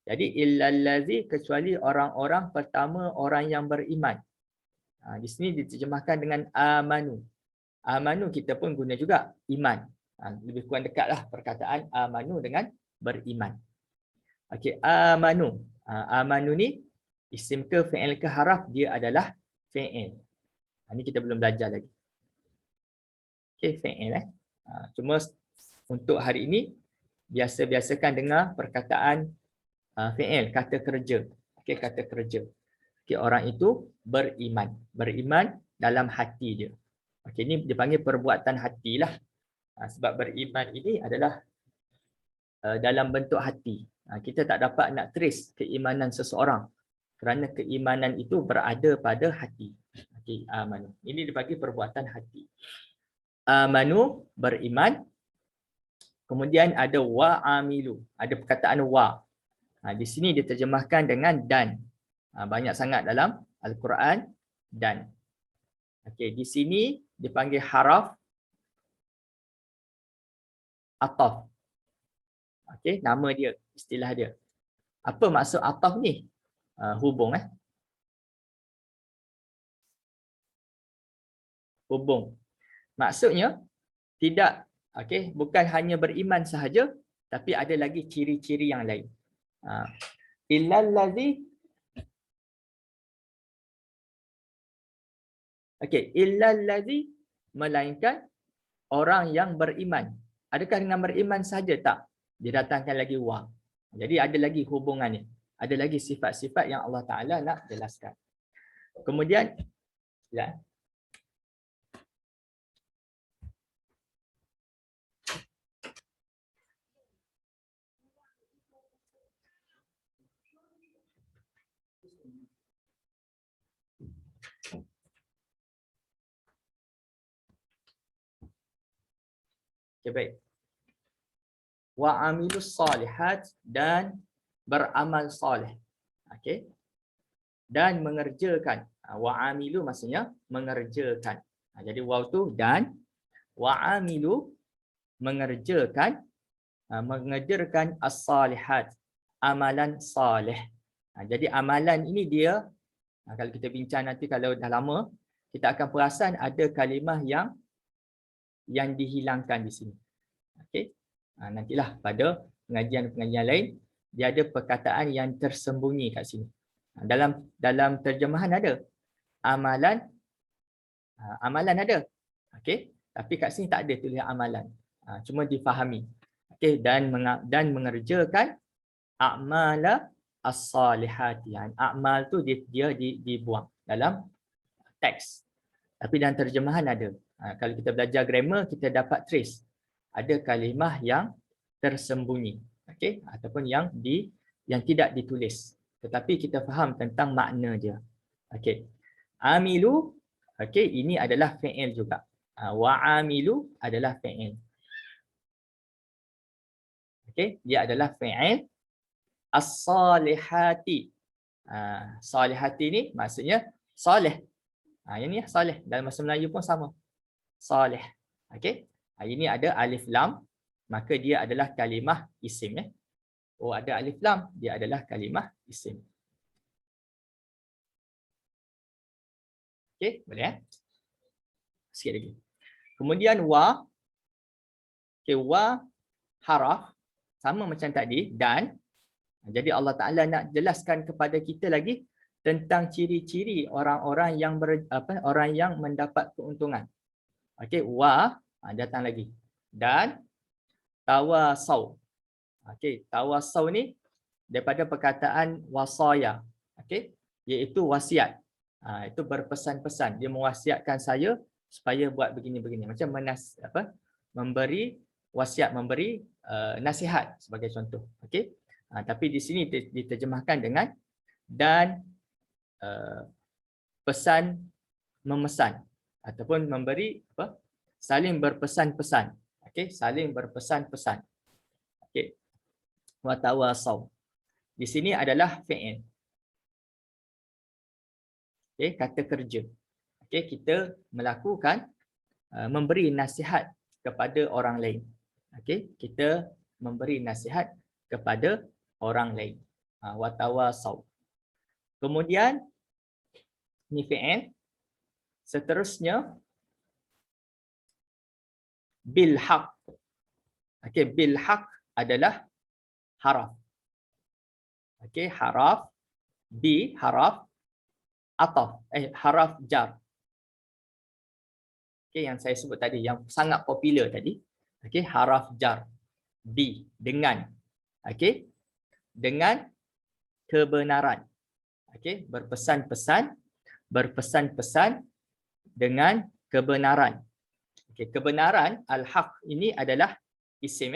Speaker 1: Jadi illallazi, kecuali orang-orang pertama, orang yang beriman. Di sini diterjemahkan dengan amanu. Amanu kita pun guna juga iman. Lebih kurang dekatlah perkataan amanu dengan beriman. Okey, amanu. Amanu ni isim ke fi'il ke haraf? Dia adalah fi'il. Ini kita belum belajar lagi. Okey, fi'il. Cuma untuk hari ini biasa-biasakan dengar perkataan fi'il, kata kerja. Okey, kata kerja. Okey, orang itu beriman. Beriman dalam hati dia. Okey, ini dipanggil perbuatan hatilah. Sebab beriman ini adalah dalam bentuk hati. Kita tak dapat nak trace keimanan seseorang kerana keimanan itu berada pada hati. Okey, amanu. Ini dipanggil perbuatan hati. Amanu, beriman. Kemudian ada wa amilu. Ada perkataan wa. Di sini diterjemahkan dengan dan. Banyak sangat dalam Al-Quran dan. Okey, di sini dipanggil haraf ataf. Okey, nama dia, istilah dia. Apa maksud ataf ni? Hubung Hubung. Maksudnya tidak, okey, bukan hanya beriman sahaja, tapi ada lagi ciri-ciri yang lain. Illallazi, okey, illallazi melainkan orang yang beriman. Adakah dengan beriman sahaja? Tak. Didatangkan lagi wa. Jadi ada lagi hubungannya. Ada lagi sifat-sifat yang Allah Taala nak jelaskan. Kemudian ya. Okay, baik. Wa amilus salihat, dan beramal soleh. Okey. Dan mengerjakan. Wa amilu maksudnya mengerjakan. Jadi waw tu dan, wa amilu mengerjakan as-salihat, amalan soleh. Jadi amalan ini dia, kalau kita bincang nanti kalau dah lama, kita akan perasan ada kalimah yang dihilangkan di sini. Okey. Nantilah pada pengajian-pengajian lain dia ada perkataan yang tersembunyi kat sini. Dalam terjemahan ada amalan, amalan ada. Okey, tapi kat sini tak ada tulis amalan. Cuma difahami. Okey, dan mengerjakan a'mala as-salihati. Amal tu dia dibuang dalam teks. Tapi dalam terjemahan ada. Kalau kita belajar grammar, kita dapat trace. Ada kalimah yang tersembunyi, okey, ataupun yang tidak ditulis. Tetapi kita faham tentang makna dia. Okey. Amilu, okey, ini adalah fi'il juga. Wa amilu adalah fi'il. Okey, dia adalah fi'il. As-salihati. Salihati ni maksudnya soleh. Yang ni soleh. Dalam bahasa Melayu pun sama. Soleh. Okey. Ini ada alif lam, maka dia adalah kalimah isim. Oh, ada alif lam, dia adalah kalimah isim. Okey, boleh sikit lagi. Kemudian wa. Okey, wa haraf sama macam tadi, dan jadi Allah Taala nak jelaskan kepada kita lagi tentang ciri-ciri orang-orang yang orang yang mendapat keuntungan. Okey, wa datang lagi. Dan tawasau. Okey, tawasau ni daripada perkataan wasaya. Okey, iaitu wasiat. Itu berpesan-pesan. Dia mewasiatkan saya supaya buat begini-begini. Macam memberi wasiat, memberi nasihat sebagai contoh. Okey. Tapi di sini diterjemahkan dengan dan pesan memesan ataupun memberi saling berpesan-pesan. Okey, saling berpesan-pesan. Okey. Wa tawasau. Di sini adalah fi'il. Okey, kata kerja. Okey, kita melakukan memberi nasihat kepada orang lain. Okey, kita memberi nasihat kepada orang lain. Wa tawasau. Kemudian ni fi'il. Seterusnya bil haq. Okey, bil haq adalah haraf. Okey, haraf bi, haraf ataf, haraf jar. Okey, yang saya sebut tadi, yang sangat popular tadi. Okey, haraf jar. Bi, dengan. Okey, dengan kebenaran. Okey, berpesan-pesan dengan kebenaran. Okay, kebenaran, al-haq ini adalah isim.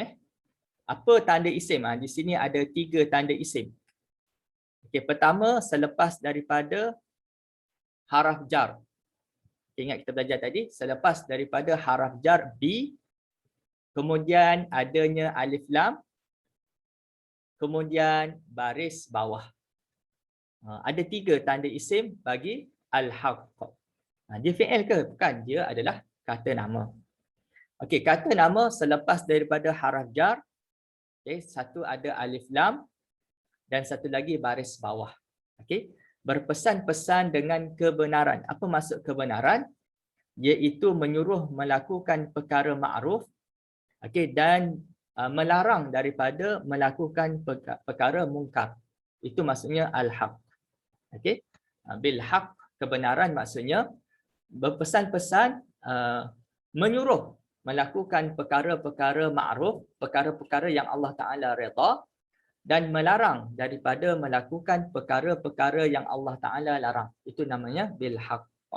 Speaker 1: Apa tanda isim? Di sini ada 3 tanda isim. Okay, pertama, selepas daripada haraf jar. Okay, ingat kita belajar tadi, selepas daripada haraf jar bi, kemudian adanya alif lam, kemudian baris bawah. Ada 3 tanda isim bagi al-haq. Dia fi'il ke? Bukan, dia adalah kata nama. Okey, kata nama selepas daripada haraf jar, okey, satu ada alif lam dan satu lagi baris bawah. Okey, berpesan-pesan dengan kebenaran. Apa maksud kebenaran? Iaitu menyuruh melakukan perkara ma'ruf, okey, dan melarang daripada melakukan perkara mungkar. Itu maksudnya al-haq. Okey, bil haq, kebenaran maksudnya berpesan-pesan, menyuruh melakukan perkara-perkara ma'ruf, perkara-perkara yang Allah Ta'ala redha, dan melarang daripada melakukan perkara-perkara yang Allah Ta'ala larang. Itu namanya bil haqq.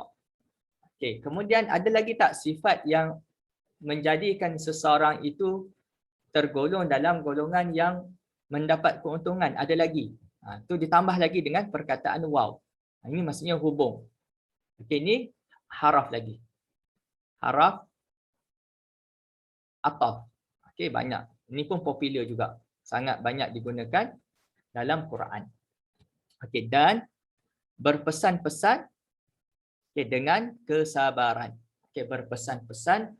Speaker 1: Okey, kemudian ada lagi tak sifat yang menjadikan seseorang itu tergolong dalam golongan yang mendapat keuntungan? Ada lagi. Tu ditambah lagi dengan perkataan waw. Ini maksudnya hubung. Okey, ini haraf lagi. Haraf ataf. Okey, banyak. Ini pun popular juga. Sangat banyak digunakan dalam Quran. Okey, dan berpesan-pesan dengan kesabaran. Okey, berpesan-pesan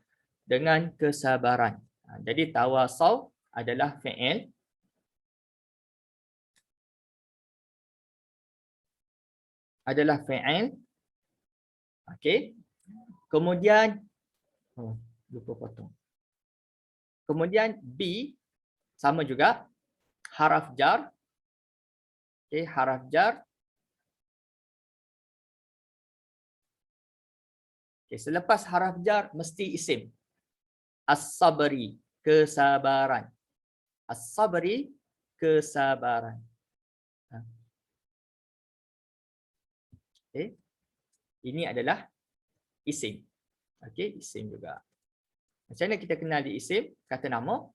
Speaker 1: dengan kesabaran. Jadi tawasaw adalah fi'il. Adalah fi'il. Okey. Kemudian lupa potong. Kemudian B sama juga haraf jar. Okey, haraf jar. Okey, selepas haraf jar mesti isim. As-sabri, kesabaran. As-sabri, kesabaran. Okey. Ini adalah isim. Okey, isim juga. Macam mana kita kenal di isim? Kata nama.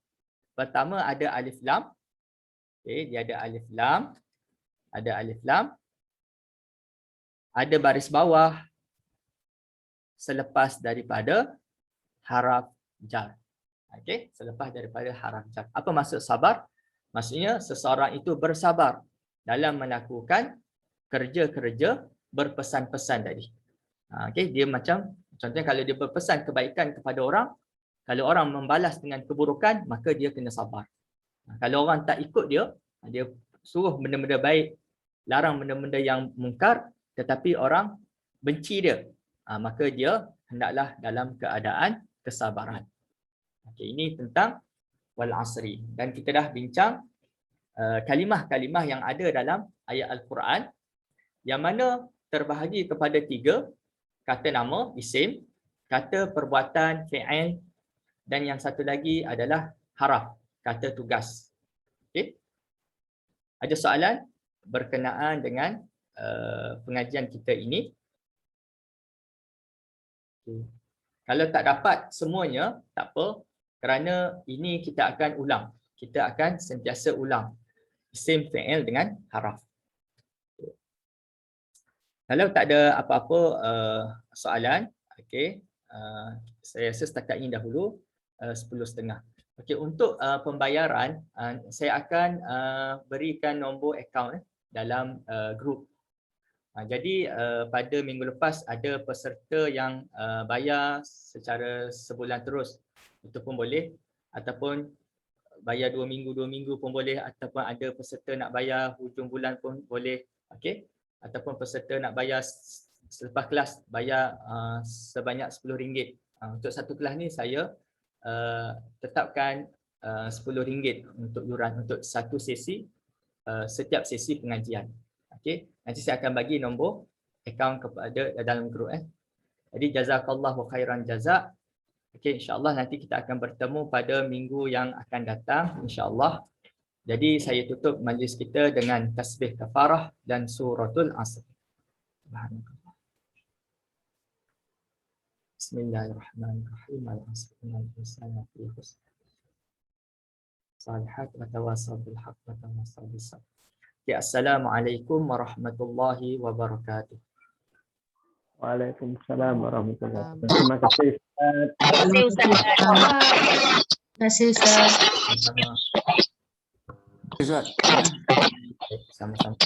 Speaker 1: Pertama ada alif lam. Okey, dia ada alif lam. Ada alif lam. Ada baris bawah selepas daripada haraf jar. Okey, selepas daripada haraf jar. Apa maksud sabar? Maksudnya seseorang itu bersabar dalam melakukan kerja-kerja berpesan-pesan tadi. Okey, dia macam contohnya kalau dia berpesan kebaikan kepada orang, kalau orang membalas dengan keburukan, maka dia kena sabar. Kalau orang tak ikut dia, dia suruh benda-benda baik, larang benda-benda yang mungkar, tetapi orang benci dia, maka dia hendaklah dalam keadaan kesabaran. Okey, ini tentang wal asri, dan kita dah bincang kalimah-kalimah yang ada dalam ayat Al-Quran yang mana terbahagi kepada 3, kata nama, isim, kata perbuatan, fi'il, dan yang satu lagi adalah haraf, kata tugas. Okey. Ada soalan berkenaan dengan pengajian kita ini? Okay. Kalau tak dapat semuanya, tak apa, kerana ini kita akan ulang. Kita akan sentiasa ulang isim, fi'il dengan haraf. Kalau tak ada apa-apa soalan, okey, saya rasa setakat ini dahulu 10.30. Okey, untuk pembayaran, saya akan berikan nombor akaun dalam grup. Jadi pada minggu lepas ada peserta yang bayar secara sebulan terus. Itu pun boleh, ataupun bayar 2 minggu pun boleh, ataupun ada peserta nak bayar hujung bulan pun boleh. Okey. Ataupun peserta nak bayar selepas kelas, bayar sebanyak RM10. Untuk satu kelas ni saya tetapkan RM10 untuk yuran untuk satu sesi, setiap sesi pengajian. Okey, nanti saya akan bagi nombor akaun kepada dalam grup. Jadi jazakallahu khairan jazak. Okey, insya-Allah nanti kita akan bertemu pada minggu yang akan datang, insya-Allah. Jadi saya tutup majlis kita dengan tasbih kafarah dan suratul Asr. Bismillahirrahmanirrahim. Al-Asr. Salihat wa tawasaw bil haqq wa tawasaw bis sabr. Assalamualaikum warahmatullahi wabarakatuh.
Speaker 5: Waalaikumsalam warahmatullahi wabarakatuh. Terima kasih Ustaz.
Speaker 2: Terima kasih Ustaz.
Speaker 1: Sama-sama. Sama-sama.